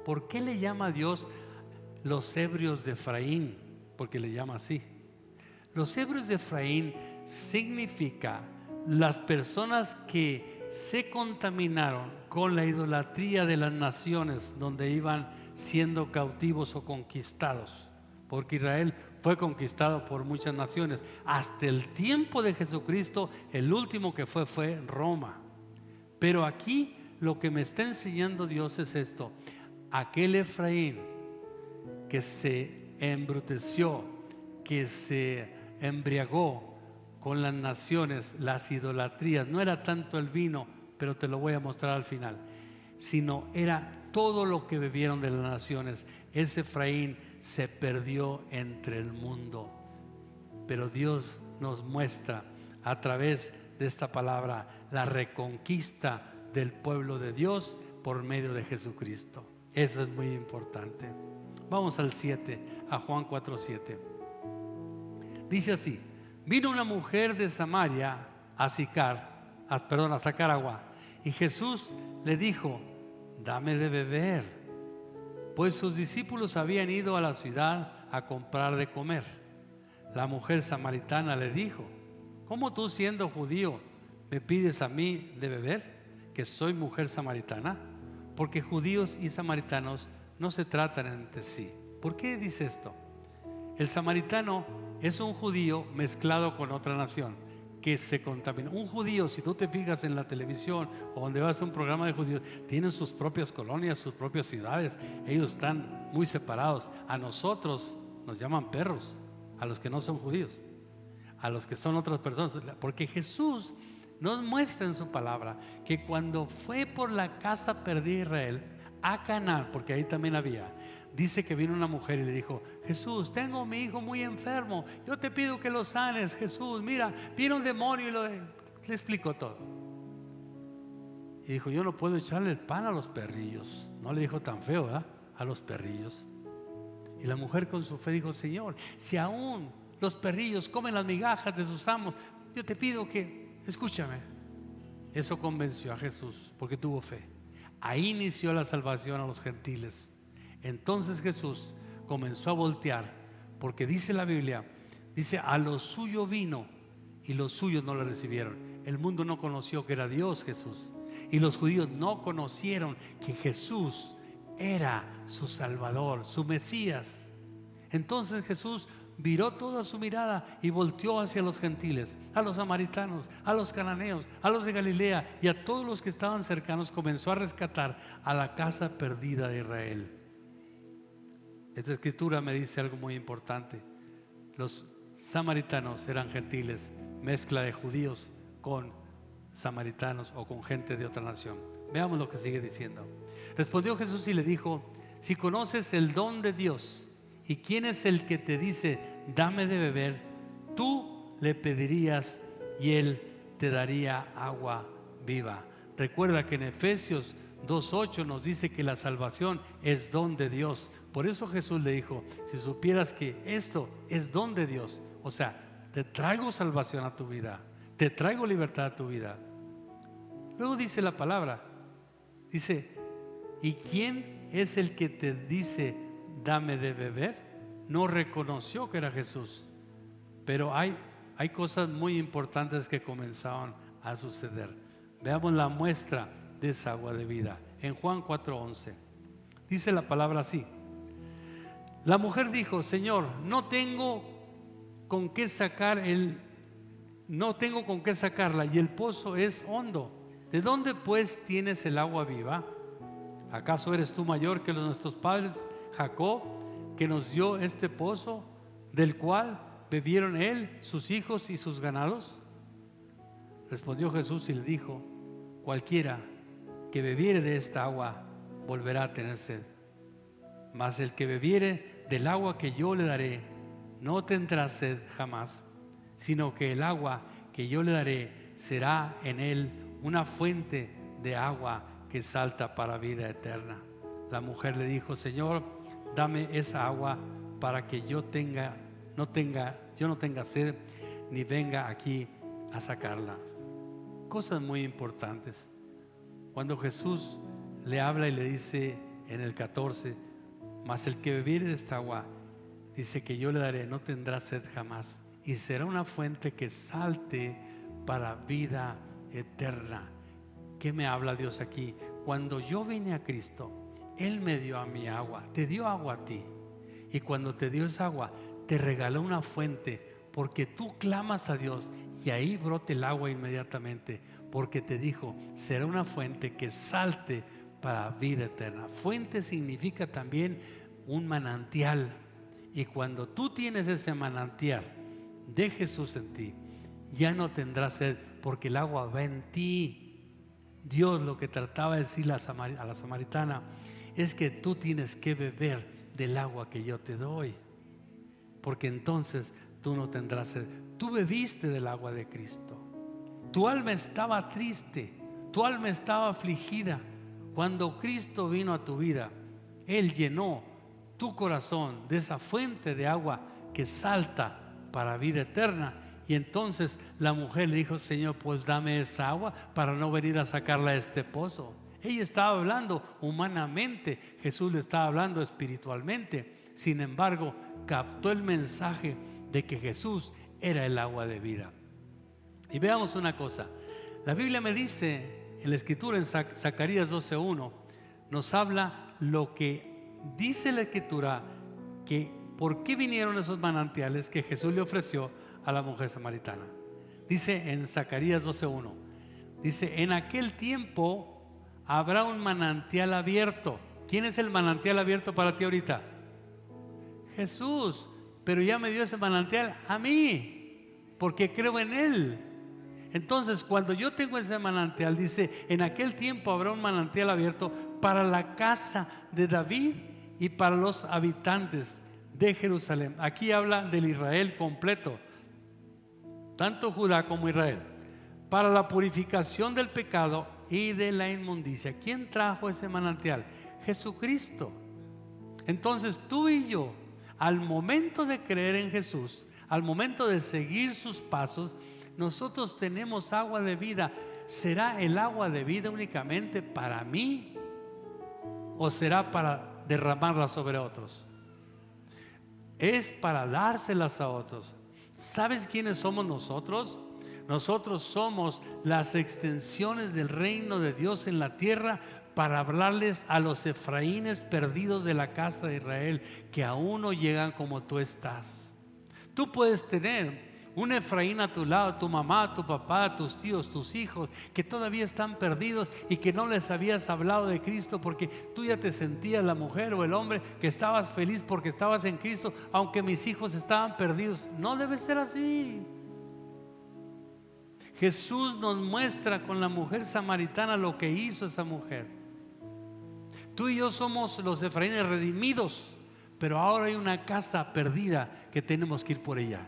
¿Por qué le llama a Dios los ebrios de Efraín? Porque le llama así. Los ebrios de Efraín significa las personas que se contaminaron con la idolatría de las naciones donde iban siendo cautivos o conquistados, porque Israel fue conquistado por muchas naciones. Hasta el tiempo de Jesucristo, el último que fue Roma. Pero aquí lo que me está enseñando Dios es esto: aquel Efraín que se embruteció, que se embriagó con las naciones, las idolatrías, no era tanto el vino, pero te lo voy a mostrar al final, sino era todo lo que bebieron de las naciones. Ese Efraín se perdió entre el mundo. Pero Dios nos muestra a través de esta palabra la reconquista del pueblo de Dios por medio de Jesucristo. Eso es muy importante. Vamos al 7, a Juan 4:7. Dice así: vino una mujer de Samaria a Sicar a sacar agua. Y Jesús le dijo: dame de beber, pues sus discípulos habían ido a la ciudad a comprar de comer. La mujer samaritana le dijo: ¿cómo tú, siendo judío, me pides a mí de beber, que soy mujer samaritana? Porque judíos y samaritanos no se tratan entre sí. ¿Por qué dice esto? El samaritano es un judío mezclado con otra nación que se contamina. Un judío, si tú te fijas en la televisión o donde vas a un programa de judíos, tienen sus propias colonias, sus propias ciudades. Ellos están muy separados. A nosotros nos llaman perros, a los que no son judíos, a los que son otras personas. Porque Jesús nos muestra en su palabra que cuando fue por la casa perdida de Israel a Canaán, porque ahí también había, dice que vino una mujer y le dijo: Jesús, tengo a mi hijo muy enfermo, yo te pido que lo sanes. Jesús, mira, vino un demonio y le explicó todo. Y dijo: yo no puedo echarle el pan a los perrillos. No le dijo tan feo, ¿verdad? A los perrillos. Y la mujer con su fe dijo: Señor, si aún los perrillos comen las migajas de sus amos, yo te pido que, escúchame. Eso convenció a Jesús porque tuvo fe. Ahí inició la salvación a los gentiles. Entonces Jesús comenzó a voltear, porque dice la Biblia, dice: a lo suyo vino y los suyos no le recibieron. El mundo no conoció que era Dios Jesús, y los judíos no conocieron que Jesús era su Salvador, su Mesías. Entonces Jesús viró toda su mirada y volteó hacia los gentiles, a los samaritanos, a los cananeos, a los de Galilea y a todos los que estaban cercanos. Comenzó a rescatar a la casa perdida de Israel. Esta escritura me dice algo muy importante. Los samaritanos eran gentiles, mezcla de judíos con samaritanos o con gente de otra nación. Veamos lo que sigue diciendo. Respondió Jesús y le dijo: si conoces el don de Dios y quién es el que te dice dame de beber, tú le pedirías y él te daría agua viva. Recuerda que en Efesios 2:8 nos dice que la salvación es don de Dios. Por eso Jesús le dijo: si supieras que esto es don de Dios, o sea, te traigo salvación a tu vida, te traigo libertad a tu vida. Luego dice la palabra, dice: ¿y quién es el que te dice dame de beber? No reconoció que era Jesús. Pero hay cosas muy importantes que comenzaban a suceder. Veamos la muestra de esa agua de vida. En Juan 4:11 dice la palabra así: la mujer dijo: Señor, no tengo con qué sacarla y el pozo es hondo. ¿De dónde pues tienes el agua viva? ¿Acaso eres tú mayor que nuestros padres Jacob, que nos dio este pozo, del cual bebieron él, sus hijos y sus ganados? Respondió Jesús y le dijo: cualquiera que bebiere de esta agua volverá a tener sed, mas el que bebiere del agua que yo le daré no tendrá sed jamás, sino que el agua que yo le daré será en él una fuente de agua que salta para vida eterna. La mujer le dijo: Señor, dame esa agua para que yo no tenga sed ni venga aquí a sacarla. Cosas muy importantes. Cuando Jesús le habla y le dice en el 14: mas el que bebiere de esta agua, dice, que yo le daré, no tendrá sed jamás, y será una fuente que salte para vida eterna. ¿Qué me habla Dios aquí? Cuando yo vine a Cristo, Él me dio a mí agua, te dio agua a ti, y cuando te dio esa agua, te regaló una fuente, porque tú clamas a Dios y ahí brote el agua inmediatamente, porque te dijo: será una fuente que salte para vida eterna. Fuente significa también un manantial, y cuando tú tienes ese manantial de Jesús en ti, ya no tendrás sed, porque el agua va en ti. Dios lo que trataba de decir a la samaritana es que tú tienes que beber del agua que yo te doy, porque entonces tú no tendrás sed. Tú bebiste del agua de Cristo. Tu alma estaba triste, tu alma estaba afligida. Cuando Cristo vino a tu vida, Él llenó tu corazón de esa fuente de agua que salta para vida eterna, Y entonces la mujer le dijo: Señor, pues dame esa agua para no venir a sacarla de este pozo. Ella estaba hablando humanamente, Jesús le estaba hablando espiritualmente. Sin embargo, captó el mensaje de que Jesús era el agua de vida. Y veamos una cosa. La Biblia me dice, en la Escritura, en Zacarías 12:1, nos habla lo que dice la Escritura, que por qué vinieron esos manantiales que Jesús le ofreció a la mujer samaritana. Dice en Zacarías 12:1, dice: en aquel tiempo habrá un manantial abierto. ¿Quién es el manantial abierto para ti ahorita? Jesús. Pero ya me dio ese manantial a mí, porque creo en Él. Entonces, cuando yo tengo ese manantial, dice: en aquel tiempo habrá un manantial abierto para la casa de David y para los habitantes de Jerusalén. Aquí habla del Israel completo, tanto Judá como Israel, para la purificación del pecado y de la inmundicia. ¿Quién trajo ese manantial? Jesucristo. Entonces tú y yo, al momento de creer en Jesús, al momento de seguir sus pasos, nosotros tenemos agua de vida. ¿Será el agua de vida únicamente para mí o será para derramarla sobre otros? Es para dárselas a otros. ¿Sabes quiénes somos nosotros? Nosotros somos las extensiones del reino de Dios en la tierra, para hablarles a los efraínes perdidos de la casa de Israel, que aún no llegan como tú estás. Tú puedes tener un Efraín a tu lado, tu mamá, tu papá, tus tíos, tus hijos, que todavía están perdidos y que no les habías hablado de Cristo, porque tú ya te sentías la mujer o el hombre que estabas feliz porque estabas en Cristo, aunque mis hijos estaban perdidos. No debe ser así. Jesús nos muestra con la mujer samaritana lo que hizo esa mujer. Tú y yo somos los efraínes redimidos, pero ahora hay una casa perdida que tenemos que ir por ella.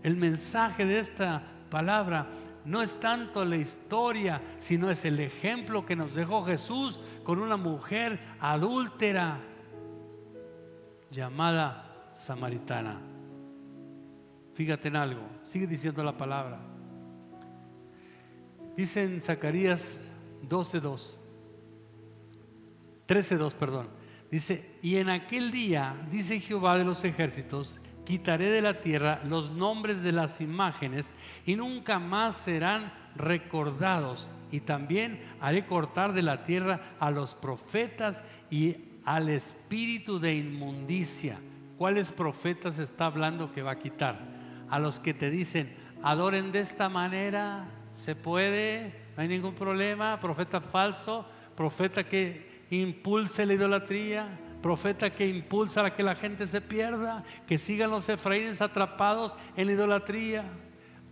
El mensaje de esta palabra no es tanto la historia, sino es el ejemplo que nos dejó Jesús con una mujer adúltera llamada samaritana. Fíjate en algo, sigue diciendo la palabra. Dice en Zacarías 13:2, dice: y en aquel día, dice Jehová de los ejércitos, quitaré de la tierra los nombres de las imágenes y nunca más serán recordados, y también haré cortar de la tierra a los profetas y al espíritu de inmundicia. ¿Cuáles profetas está hablando que va a quitar? A los que te dicen: adoren de esta manera, se puede, no hay ningún problema. Profeta falso, profeta que impulse la idolatría, profeta que impulsa a que la gente se pierda, que sigan los efraínes atrapados en la idolatría.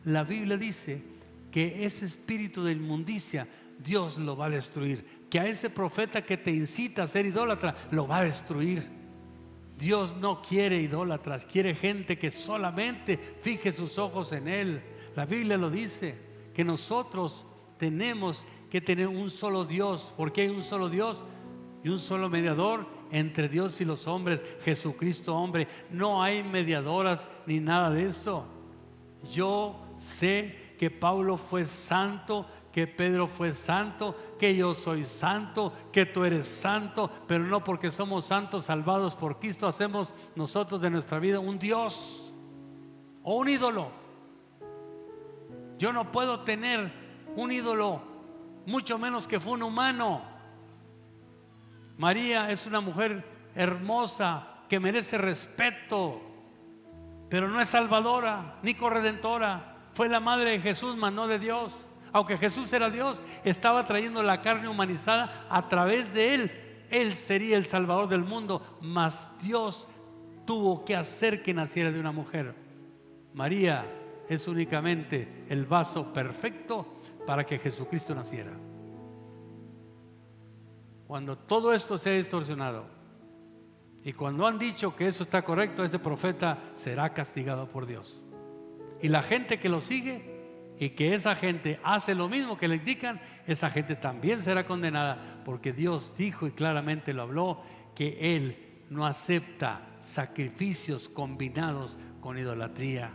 La Biblia dice que ese espíritu de inmundicia Dios lo va a destruir, que a ese profeta que te incita a ser idólatra lo va a destruir. Dios no quiere idólatras, quiere gente que solamente fije sus ojos en Él. La Biblia lo dice, que nosotros tenemos que tener un solo Dios, porque hay un solo Dios y un solo mediador entre Dios y los hombres, Jesucristo hombre. No hay mediadoras ni nada de eso. Yo sé que Pablo fue santo, que Pedro fue santo, que yo soy santo, que tú eres santo, pero no porque somos santos salvados por Cristo hacemos nosotros de nuestra vida un Dios o un ídolo. Yo no puedo tener un ídolo, mucho menos que fue un humano. María es una mujer hermosa que merece respeto, pero no es salvadora ni corredentora. Fue la madre de Jesús, mas no de Dios. Aunque Jesús era Dios, estaba trayendo la carne humanizada a través de Él. Él sería el salvador del mundo, mas Dios tuvo que hacer que naciera de una mujer. María es únicamente el vaso perfecto para que Jesucristo naciera. Cuando todo esto se ha distorsionado y cuando han dicho que eso está correcto, ese profeta será castigado por Dios. Y la gente que lo sigue y que esa gente hace lo mismo que le indican, esa gente también será condenada, porque Dios dijo y claramente lo habló, que Él no acepta sacrificios combinados con idolatría.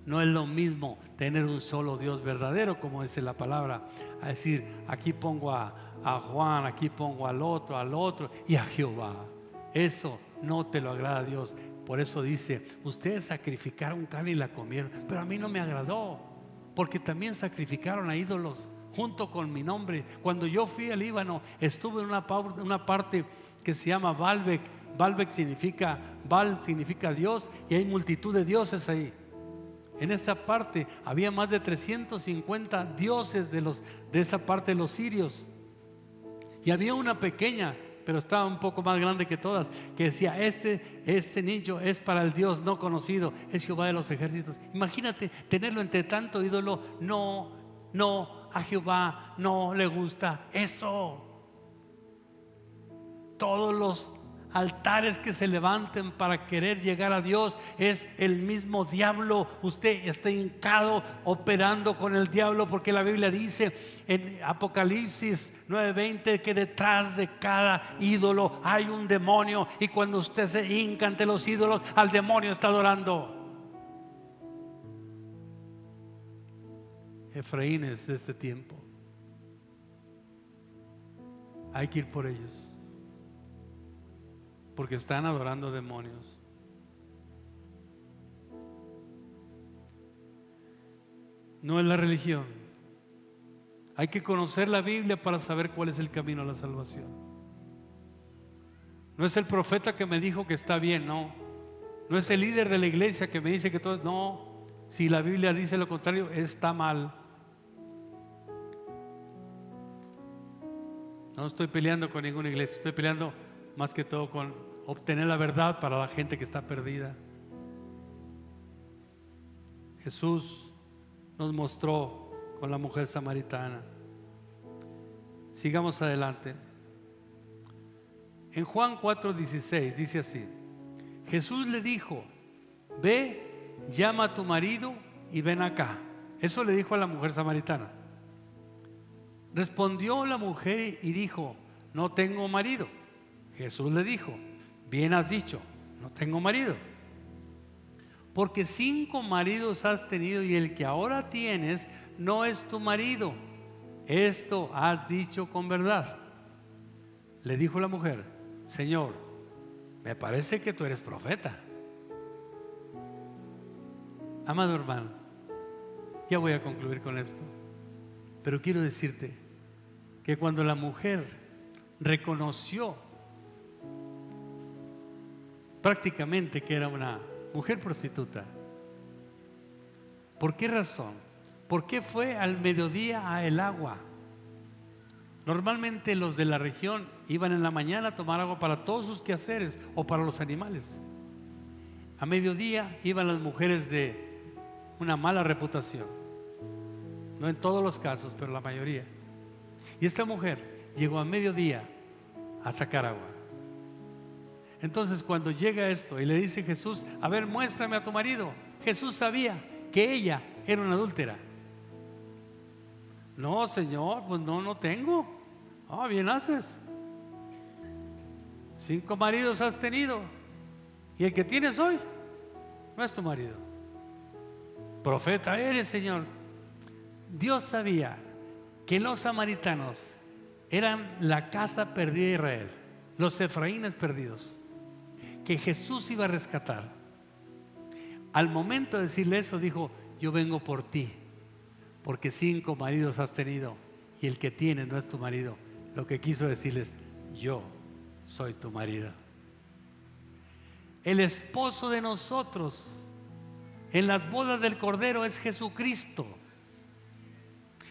No es lo mismo tener un solo Dios verdadero, como dice la palabra, a decir, aquí pongo a Juan, aquí pongo al otro y a Jehová. Eso no te lo agrada a Dios. Por eso dice, ustedes sacrificaron carne y la comieron, pero a mí no me agradó, porque también sacrificaron a ídolos junto con mi nombre. Cuando yo fui al Líbano, estuve en una parte que se llama Baalbek. Baalbek significa, Baal significa Dios, y hay multitud de dioses ahí. En esa parte había más de 350 dioses de esa parte de los sirios. Y había una pequeña, pero estaba un poco más grande que todas, que decía, este niño es para el Dios no conocido, es Jehová de los ejércitos. Imagínate tenerlo entre tanto ídolo. No, a Jehová no le gusta eso. Todos los altares que se levanten para querer llegar a Dios es el mismo diablo. Usted está hincado operando con el diablo, porque la Biblia dice en Apocalipsis 9:20 que detrás de cada ídolo hay un demonio, y cuando usted se hinca ante los ídolos, al demonio está adorando. Efraínes de este tiempo, hay que ir por ellos, porque están adorando demonios. No es la religión. Hay que conocer la Biblia para saber cuál es el camino a la salvación. No es el profeta que me dijo que está bien, no. No es el líder de la iglesia que me dice que todo, no. Si la Biblia dice lo contrario, está mal. No estoy peleando con ninguna iglesia, estoy peleando más que todo con obtener la verdad para la gente que está perdida. Jesús nos mostró con la mujer samaritana. Sigamos adelante. En Juan 4:16 dice así: Jesús le dijo, ve, llama a tu marido y ven acá. Eso le dijo a la mujer samaritana. Respondió la mujer y dijo, no tengo marido. Jesús le dijo, bien has dicho, no tengo marido. Porque 5 maridos has tenido y el que ahora tienes no es tu marido. Esto has dicho con verdad. Le dijo la mujer, Señor, me parece que tú eres profeta. Amado hermano, ya voy a concluir con esto, pero quiero decirte que cuando la mujer reconoció prácticamente que era una mujer prostituta, ¿por qué razón? ¿Por qué fue al mediodía a el agua? Normalmente los de la región iban en la mañana a tomar agua para todos sus quehaceres o para los animales. A mediodía iban las mujeres de una mala reputación. No en todos los casos, pero la mayoría. Y esta mujer llegó a mediodía a sacar agua. Entonces cuando llega esto y le dice Jesús, a ver, muéstrame a tu marido. Jesús sabía que ella era una adúltera. No, Señor, pues no tengo. Bien haces. 5 maridos has tenido y el que tienes hoy no es tu marido. Profeta eres, Señor. Dios sabía que los samaritanos eran la casa perdida de Israel, los efraínes perdidos, que Jesús iba a rescatar. Al momento de decirle eso, dijo, yo vengo por ti, porque 5 maridos has tenido y el que tienes no es tu marido. Lo que quiso decirles, yo soy tu marido. El esposo de nosotros en las bodas del Cordero es Jesucristo.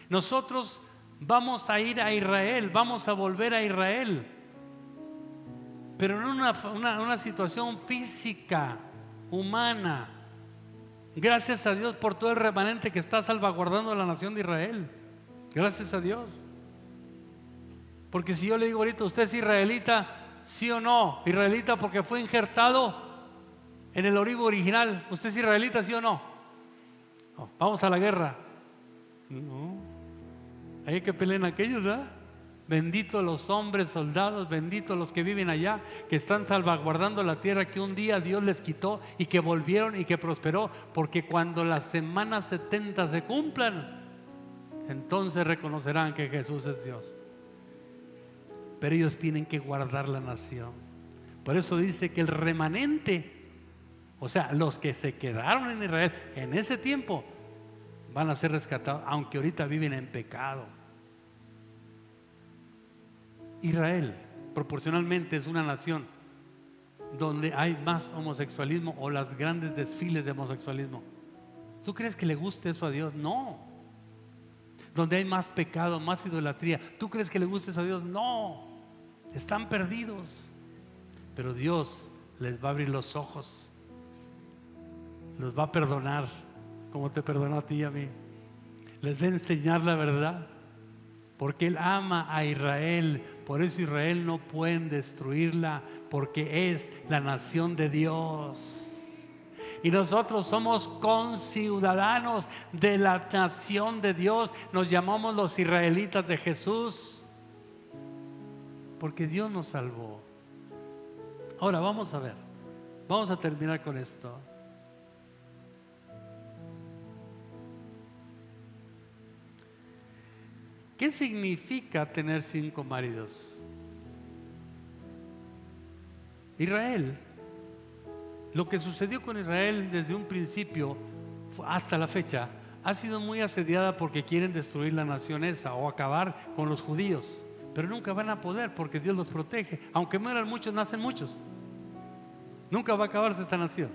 Nosotros vamos a ir a Israel, vamos a volver a Israel, pero no una situación física, humana. Gracias a Dios por todo el remanente que está salvaguardando a la nación de Israel. Gracias a Dios. Porque si yo le digo ahorita, ¿usted es israelita? ¿Sí o no? Israelita porque fue injertado en el origen original. ¿Usted es israelita? ¿Sí o no? Vamos a la guerra. No. Hay que pelear aquellos, ¿verdad? Benditos los hombres, soldados, benditos los que viven allá, que están salvaguardando la tierra que un día Dios les quitó y que volvieron y que prosperó, porque cuando las semanas 70 se cumplan, entonces reconocerán que Jesús es Dios. Pero ellos tienen que guardar la nación. Por eso dice que el remanente, o sea, los que se quedaron en Israel en ese tiempo, van a ser rescatados, aunque ahorita viven en pecado. Israel proporcionalmente es una nación donde hay más homosexualismo o los grandes desfiles de homosexualismo. ¿Tú crees que le guste eso a Dios? No. Donde hay más pecado, más idolatría, ¿tú crees que le guste eso a Dios? No. Están perdidos. Pero Dios les va a abrir los ojos, los va a perdonar como te perdonó a ti y a mí. Les va a enseñar la verdad, porque Él ama a Israel. Por eso Israel no pueden destruirla, porque es la nación de Dios. Y nosotros somos conciudadanos de la nación de Dios. Nos llamamos los israelitas de Jesús, porque Dios nos salvó. Ahora vamos a ver, vamos a terminar con esto. ¿Qué significa tener 5 maridos? Israel, lo que sucedió con Israel desde un principio hasta la fecha, ha sido muy asediada porque quieren destruir la nación esa o acabar con los judíos. Pero nunca van a poder porque Dios los protege. Aunque mueran muchos, nacen muchos. Nunca va a acabarse esta nación.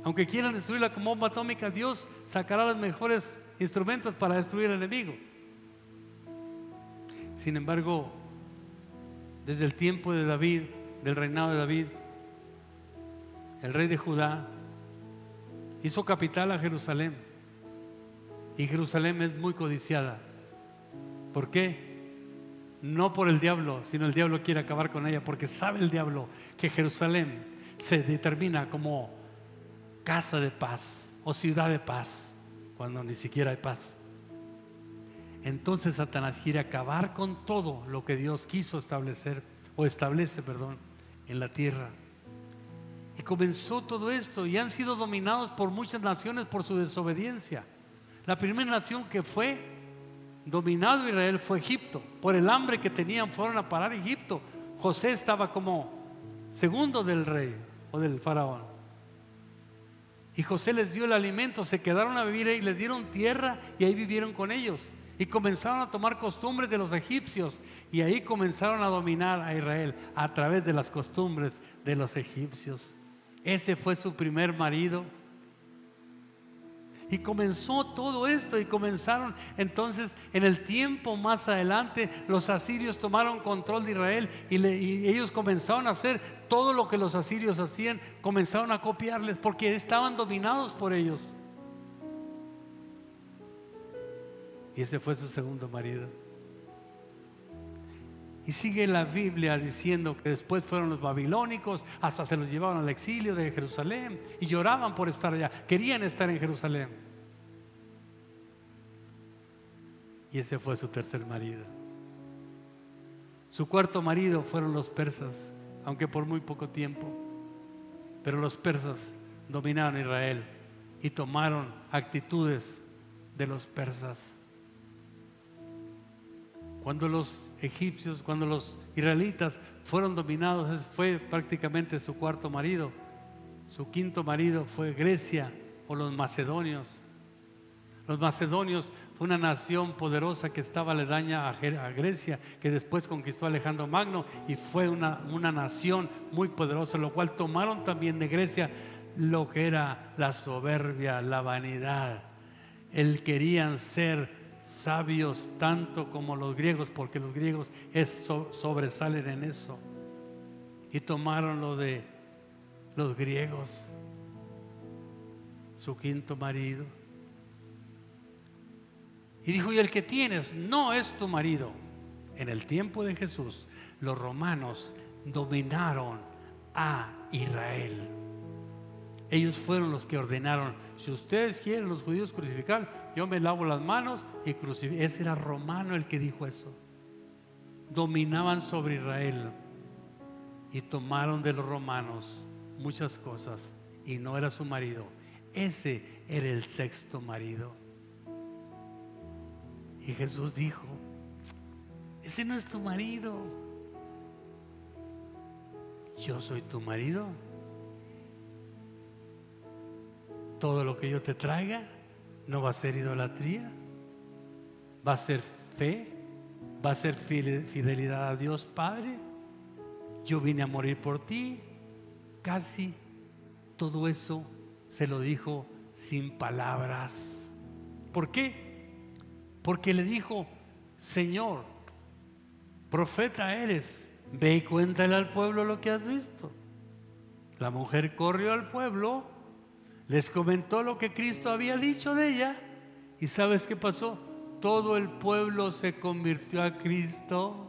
Aunque quieran destruirla como bomba atómica, Dios sacará los mejores instrumentos para destruir al enemigo. Sin embargo, desde el tiempo de David, del reinado de David, el rey de Judá hizo capital a Jerusalén. Y Jerusalén es muy codiciada. ¿Por qué? No por el diablo, sino el diablo quiere acabar con ella, porque sabe el diablo que Jerusalén se determina como casa de paz o ciudad de paz, cuando ni siquiera hay paz. Entonces Satanás quiere acabar con todo lo que Dios quiso establecer, o establece, en la tierra. Y comenzó todo esto y han sido dominados por muchas naciones por su desobediencia. La primera nación que fue dominado Israel fue Egipto. Por el hambre que tenían fueron a parar a Egipto. José estaba como segundo del rey o del faraón. Y José les dio el alimento, se quedaron a vivir ahí, les dieron tierra y ahí vivieron con ellos. Y comenzaron a tomar costumbres de los egipcios y ahí comenzaron a dominar a Israel a través de las costumbres de los egipcios. Ese fue su primer marido. Y comenzó todo esto y comenzaron entonces en el tiempo más adelante los asirios tomaron control de Israel y ellos comenzaron a hacer todo lo que los asirios hacían, comenzaron a copiarles porque estaban dominados por ellos. Y ese fue su segundo marido. Y sigue la Biblia diciendo que después fueron los babilónicos, hasta se los llevaron al exilio de Jerusalén y lloraban por estar allá, querían estar en Jerusalén. Y ese fue su tercer marido. Su cuarto marido fueron los persas, aunque por muy poco tiempo. Pero los persas dominaron Israel y tomaron actitudes de los persas. Cuando los egipcios, cuando los israelitas fueron dominados, ese fue prácticamente su cuarto marido. Su quinto marido fue Grecia o los macedonios. Los macedonios fue una nación poderosa que estaba aledaña a Grecia, que después conquistó Alejandro Magno y fue una nación muy poderosa, lo cual tomaron también de Grecia lo que era la soberbia, la vanidad. Querían ser sabios tanto como los griegos, porque los griegos sobresalen en eso. Y tomaron lo de los griegos, su quinto marido. Y dijo: y el que tienes no es tu marido. En el tiempo de Jesús, los romanos dominaron a Israel. Ellos fueron los que ordenaron: si ustedes quieren los judíos crucificar, yo me lavo las manos y crucifico. Ese era romano el que dijo eso. dominaban sobre Israel y tomaron de los romanos muchas cosas y no era su marido. Ese era el sexto marido. Y Jesús dijo: ese no es tu marido, yo soy tu marido. Todo lo que yo te traiga no va a ser idolatría, va a ser fe, va a ser fidelidad a Dios Padre. Yo vine a morir por ti. Casi todo eso se lo dijo sin palabras. ¿Por qué? Porque le dijo: Señor, profeta eres, ve y cuéntale al pueblo lo que has visto. La mujer corrió al pueblo, les comentó lo que Cristo había dicho de ella, y ¿sabes qué pasó? Todo el pueblo se convirtió a Cristo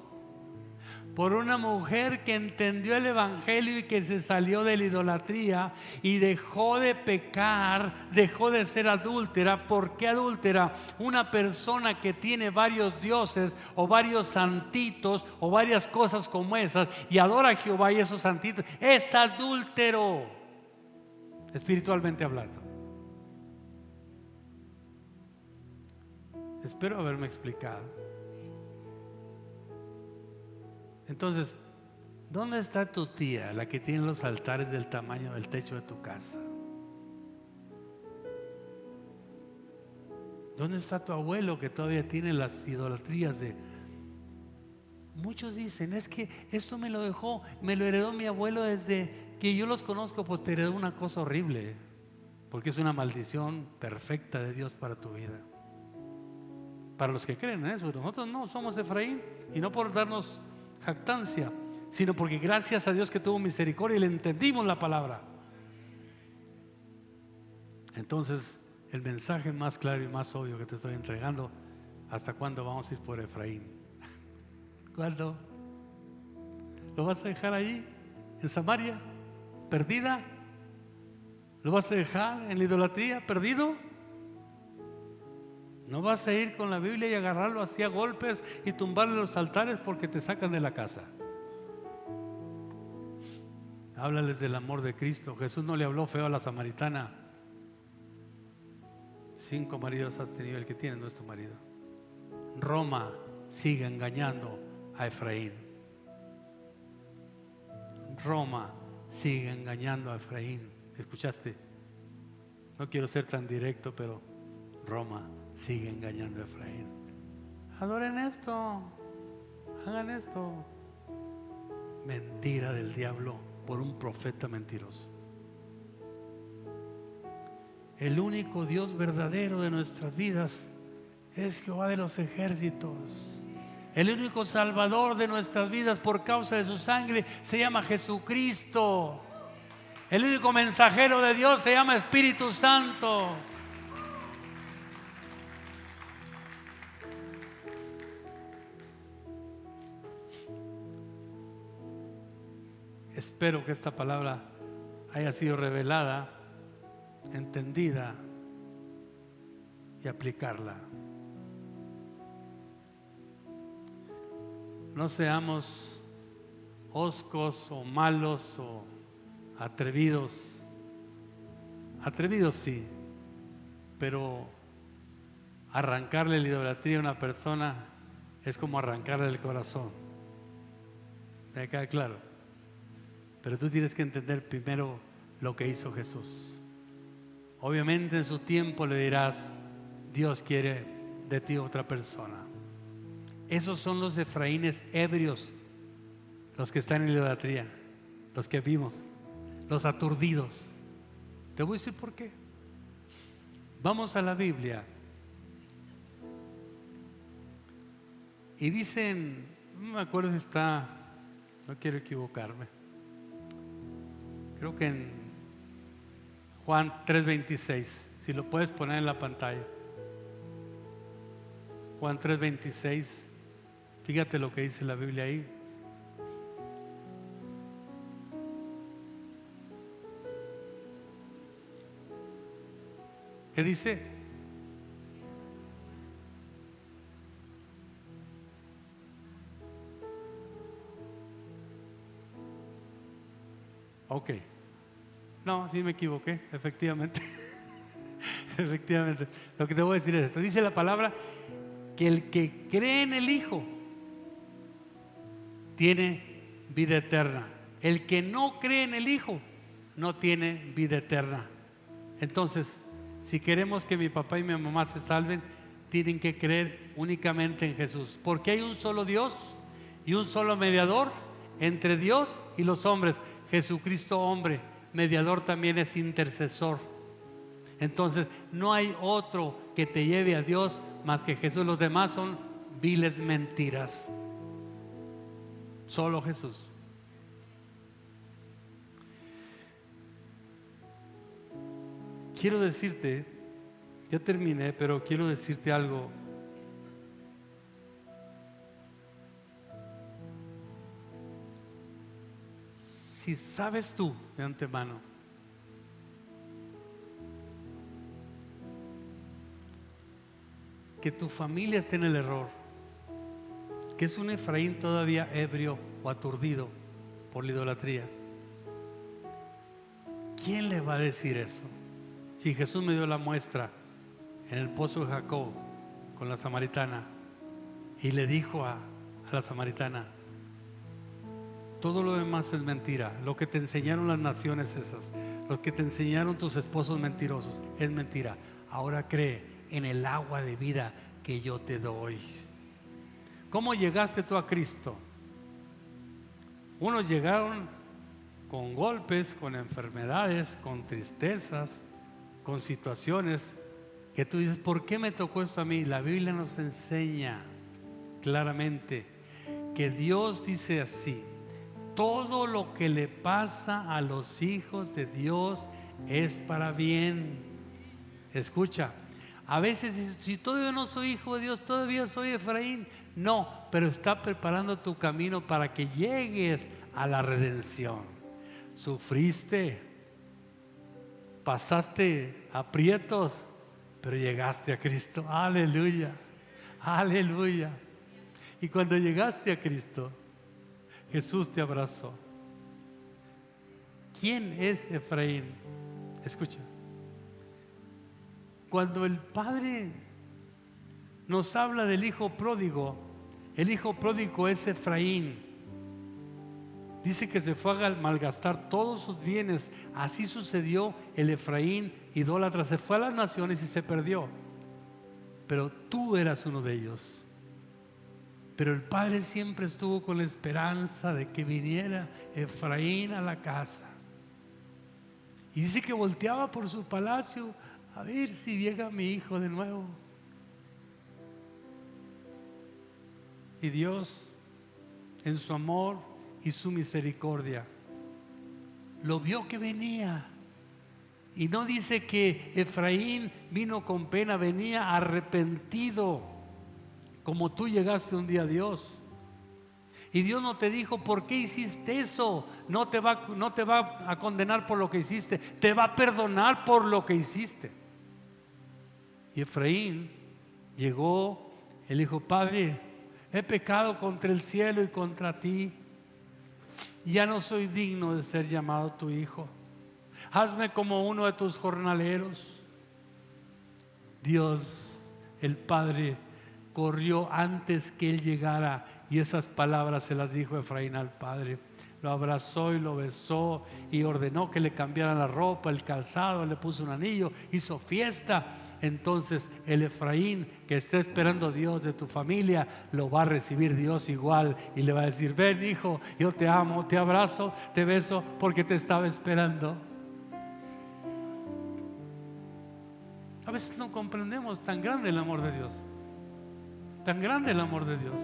por una mujer que entendió el evangelio y que se salió de la idolatría y dejó de pecar, dejó de ser adúltera. ¿Por qué adúltera? Una persona que tiene varios dioses o varios santitos o varias cosas como esas y adora a Jehová y esos santitos, es adúltero, espiritualmente hablando. Espero haberme explicado. Entonces, ¿dónde está tu tía, la que tiene los altares del tamaño del techo de tu casa? ¿Dónde está tu abuelo que todavía tiene las idolatrías de... Muchos dicen, es que esto me lo heredó mi abuelo desde que yo los conozco. Pues te heredó una cosa horrible, porque es una maldición perfecta de Dios para tu vida. Para los que creen en eso. Nosotros no somos Efraín, y no por darnos jactancia, sino porque gracias a Dios que tuvo misericordia y le entendimos la palabra. Entonces, el mensaje más claro y más obvio que te estoy entregando: ¿hasta cuándo vamos a ir por Efraín? ¿Cuándo? ¿Lo vas a dejar ahí en Samaria, perdida? ¿Lo vas a dejar en la idolatría, perdido? No vas a ir con la Biblia y agarrarlo así a golpes y tumbarle los altares porque te sacan de la casa. Háblales del amor de Cristo. Jesús no le habló feo a la samaritana. 5 maridos has tenido, el que tiene no es tu marido. Roma sigue engañando a Efraín. Roma sigue engañando a Efraín. ¿Escuchaste? No quiero ser tan directo, pero Roma sigue engañando a Efraín. Adoren esto, hagan esto. Mentira del diablo por un profeta mentiroso. El único Dios verdadero de nuestras vidas es Jehová de los ejércitos. El único Salvador de nuestras vidas por causa de su sangre se llama Jesucristo. El único mensajero de Dios se llama Espíritu Santo. Espero que esta palabra haya sido revelada, entendida y aplicarla. No seamos hoscos o malos o atrevidos. Atrevidos sí, pero arrancarle la idolatría a una persona es como arrancarle el corazón. ¿Me queda claro? Pero tú tienes que entender primero lo que hizo Jesús. Obviamente en su tiempo le dirás: Dios quiere de ti otra persona. Esos son los Efraínes ebrios, los que están en la idolatría, los que vimos, los aturdidos. Te voy a decir por qué. Vamos a la Biblia y dicen, no me acuerdo si está, no quiero equivocarme, creo que en Juan 3:26, si lo puedes poner en la pantalla. Juan 3:26, fíjate lo que dice la Biblia ahí. ¿Qué dice? Ok. No, sí me equivoqué, efectivamente. Efectivamente. Lo que te voy a decir es esto. Dice la palabra que el que cree en el Hijo tiene vida eterna. El que no cree en el Hijo no tiene vida eterna. Entonces, si queremos que mi papá y mi mamá se salven, tienen que creer únicamente en Jesús, porque hay un solo Dios y un solo mediador entre Dios y los hombres, Jesucristo hombre. Mediador también es intercesor. Entonces no hay otro que te lleve a Dios más que Jesús. Los demás son viles mentiras. Solo Jesús. Quiero decirte, ya terminé, pero quiero decirte algo. Si sabes tú de antemano que tu familia está en el error, que es un Efraín todavía ebrio o aturdido por la idolatría, ¿quién le va a decir eso? Si Jesús me dio la muestra en el pozo de Jacob con la samaritana y le dijo a la samaritana: todo lo demás es mentira, lo que te enseñaron las naciones esas, lo que te enseñaron tus esposos mentirosos es mentira, ahora cree en el agua de vida que yo te doy. ¿Cómo llegaste tú a Cristo? Unos llegaron con golpes, con enfermedades, con tristezas, con situaciones que tú dices, ¿por qué me tocó esto a mí? La Biblia nos enseña claramente que Dios dice así: todo lo que le pasa a los hijos de Dios es para bien. Escucha, a veces dices, si todavía no soy hijo de Dios, todavía soy Efraín. No, pero está preparando tu camino para que llegues a la redención. Sufriste, pasaste aprietos, pero llegaste a Cristo. Aleluya, aleluya. Y cuando llegaste a Cristo, Jesús te abrazó. ¿Quién es Efraín? Escucha, cuando el Padre nos habla del hijo pródigo, el hijo pródigo es Efraín. Dice que se fue a malgastar todos sus bienes. Así sucedió el Efraín idólatra. Se fue a las naciones y se perdió. Pero tú eras uno de ellos. Pero el Padre siempre estuvo con la esperanza de que viniera Efraín a la casa. Y dice que volteaba por su palacio a ver si llega mi hijo de nuevo. Y Dios, en su amor y su misericordia, lo vio que venía. Y no dice que Efraín vino con pena, venía arrepentido, como tú llegaste un día a Dios. Y Dios no te dijo, ¿por qué hiciste eso? No te va a condenar por lo que hiciste, te va a perdonar por lo que hiciste. Y Efraín llegó, él dijo: Padre, he pecado contra el cielo y contra ti. Ya no soy digno de ser llamado tu hijo. Hazme como uno de tus jornaleros. Dios, el Padre, corrió antes que él llegara y esas palabras se las dijo Efraín al Padre. Lo abrazó y lo besó y ordenó que le cambiaran la ropa, el calzado, le puso un anillo, hizo fiesta. Entonces el Efraín que está esperando a Dios de tu familia, lo va a recibir Dios igual y le va a decir: ven, hijo, yo te amo, te abrazo, te beso porque te estaba esperando. A veces no comprendemos tan grande el amor de Dios, tan grande el amor de Dios.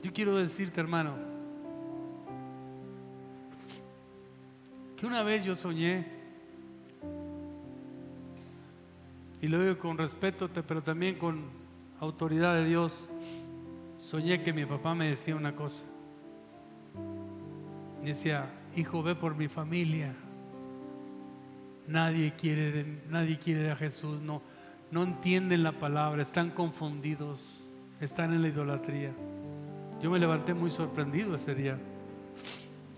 Yo quiero decirte, hermano, que una vez yo soñé, y lo digo con respeto, pero también con autoridad de Dios. Soñé que mi papá me decía una cosa. Decía: hijo, ve por mi familia. Nadie quiere a Jesús, no entienden la palabra, están confundidos, están en la idolatría. Yo me levanté muy sorprendido ese día.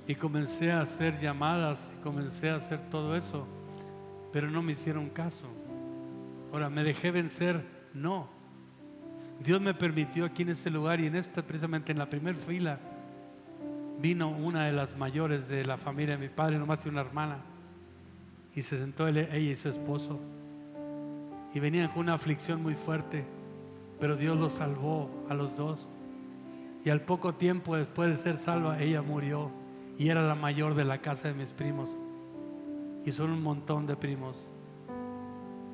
Y comencé a hacer llamadas, y comencé a hacer todo eso, pero no me hicieron caso. Ahora, ¿me dejé vencer? No. Dios me permitió aquí en este lugar, y en esta, precisamente en la primera fila, vino una de las mayores de la familia de mi padre, nomás de una hermana, y se sentó ella y su esposo, y venían con una aflicción muy fuerte, pero Dios los salvó a los dos. Y al poco tiempo después de ser salva, ella murió, y era la mayor de la casa de mis primos, y son un montón de primos.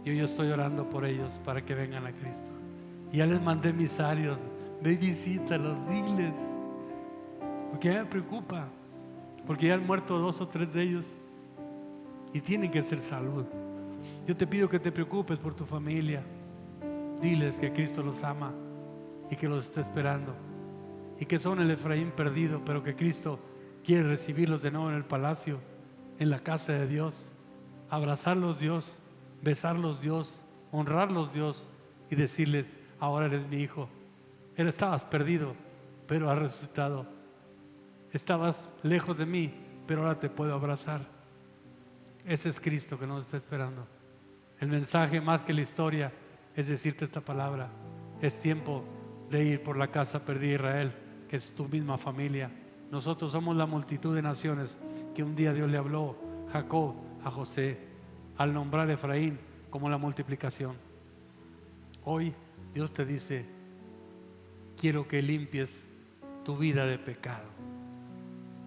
Yo estoy orando por ellos para que vengan a Cristo. Y ya les mandé emisarios. Ve y visítalos, diles, porque ya me preocupa, porque ya han muerto 2 o 3 de ellos y tienen que ser salvos. Yo te pido que te preocupes por tu familia. Diles que Cristo los ama y que los está esperando, y que son el Efraín perdido, pero que Cristo quiere recibirlos de nuevo en el palacio, en la casa de Dios, abrazarlos Dios, besarlos Dios, honrarlos Dios, y decirles: ahora eres mi hijo. Estabas perdido, pero has resucitado. Estabas lejos de mí, pero ahora te puedo abrazar. Ese es Cristo que nos está esperando. El mensaje, más que la historia, es decirte esta palabra: es tiempo de ir por la casa perdida de Israel, que es tu misma familia. Nosotros somos la multitud de naciones que un día Dios le habló Jacob a José al nombrar a Efraín como la multiplicación. Hoy Dios te dice: quiero que limpies tu vida de pecado.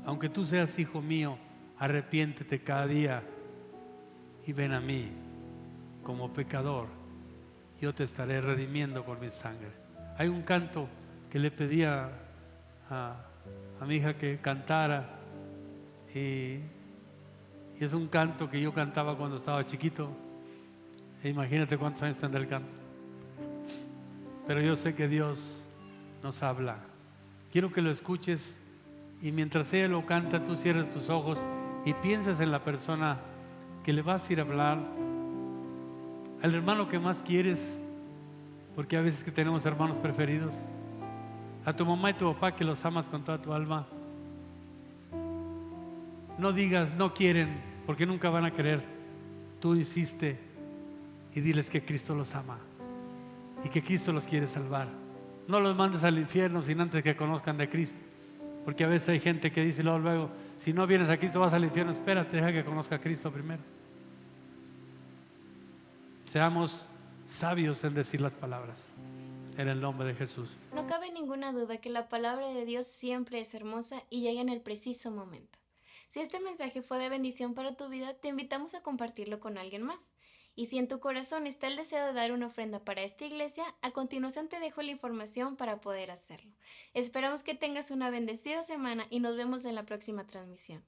Aunque tú seas hijo mío, arrepiéntete cada día y ven a mí como pecador. Yo te estaré redimiendo con mi sangre. Hay un canto que le pedía a mi hija que cantara, y es un canto que yo cantaba cuando estaba chiquito. Imagínate cuántos años tendrá el canto. Pero yo sé que Dios nos habla. Quiero que lo escuches, y mientras ella lo canta, tú cierres tus ojos y pienses en la persona que le vas a ir a hablar, al hermano que más quieres, porque a veces que tenemos hermanos preferidos, a tu mamá y tu papá que los amas con toda tu alma. No digas no quieren, porque nunca van a querer. Tú insiste y diles que Cristo los ama y que Cristo los quiere salvar. No los mandes al infierno sin antes que conozcan de Cristo, porque a veces hay gente que dice luego: si no vienes a Cristo vas al infierno. Espérate, deja que conozca a Cristo primero. Seamos sabios en decir las palabras, en el nombre de Jesús. No cabe ninguna duda que la palabra de Dios siempre es hermosa y llega en el preciso momento. Si este mensaje fue de bendición para tu vida, te invitamos a compartirlo con alguien más. Y si en tu corazón está el deseo de dar una ofrenda para esta iglesia, a continuación te dejo la información para poder hacerlo. Esperamos que tengas una bendecida semana y nos vemos en la próxima transmisión.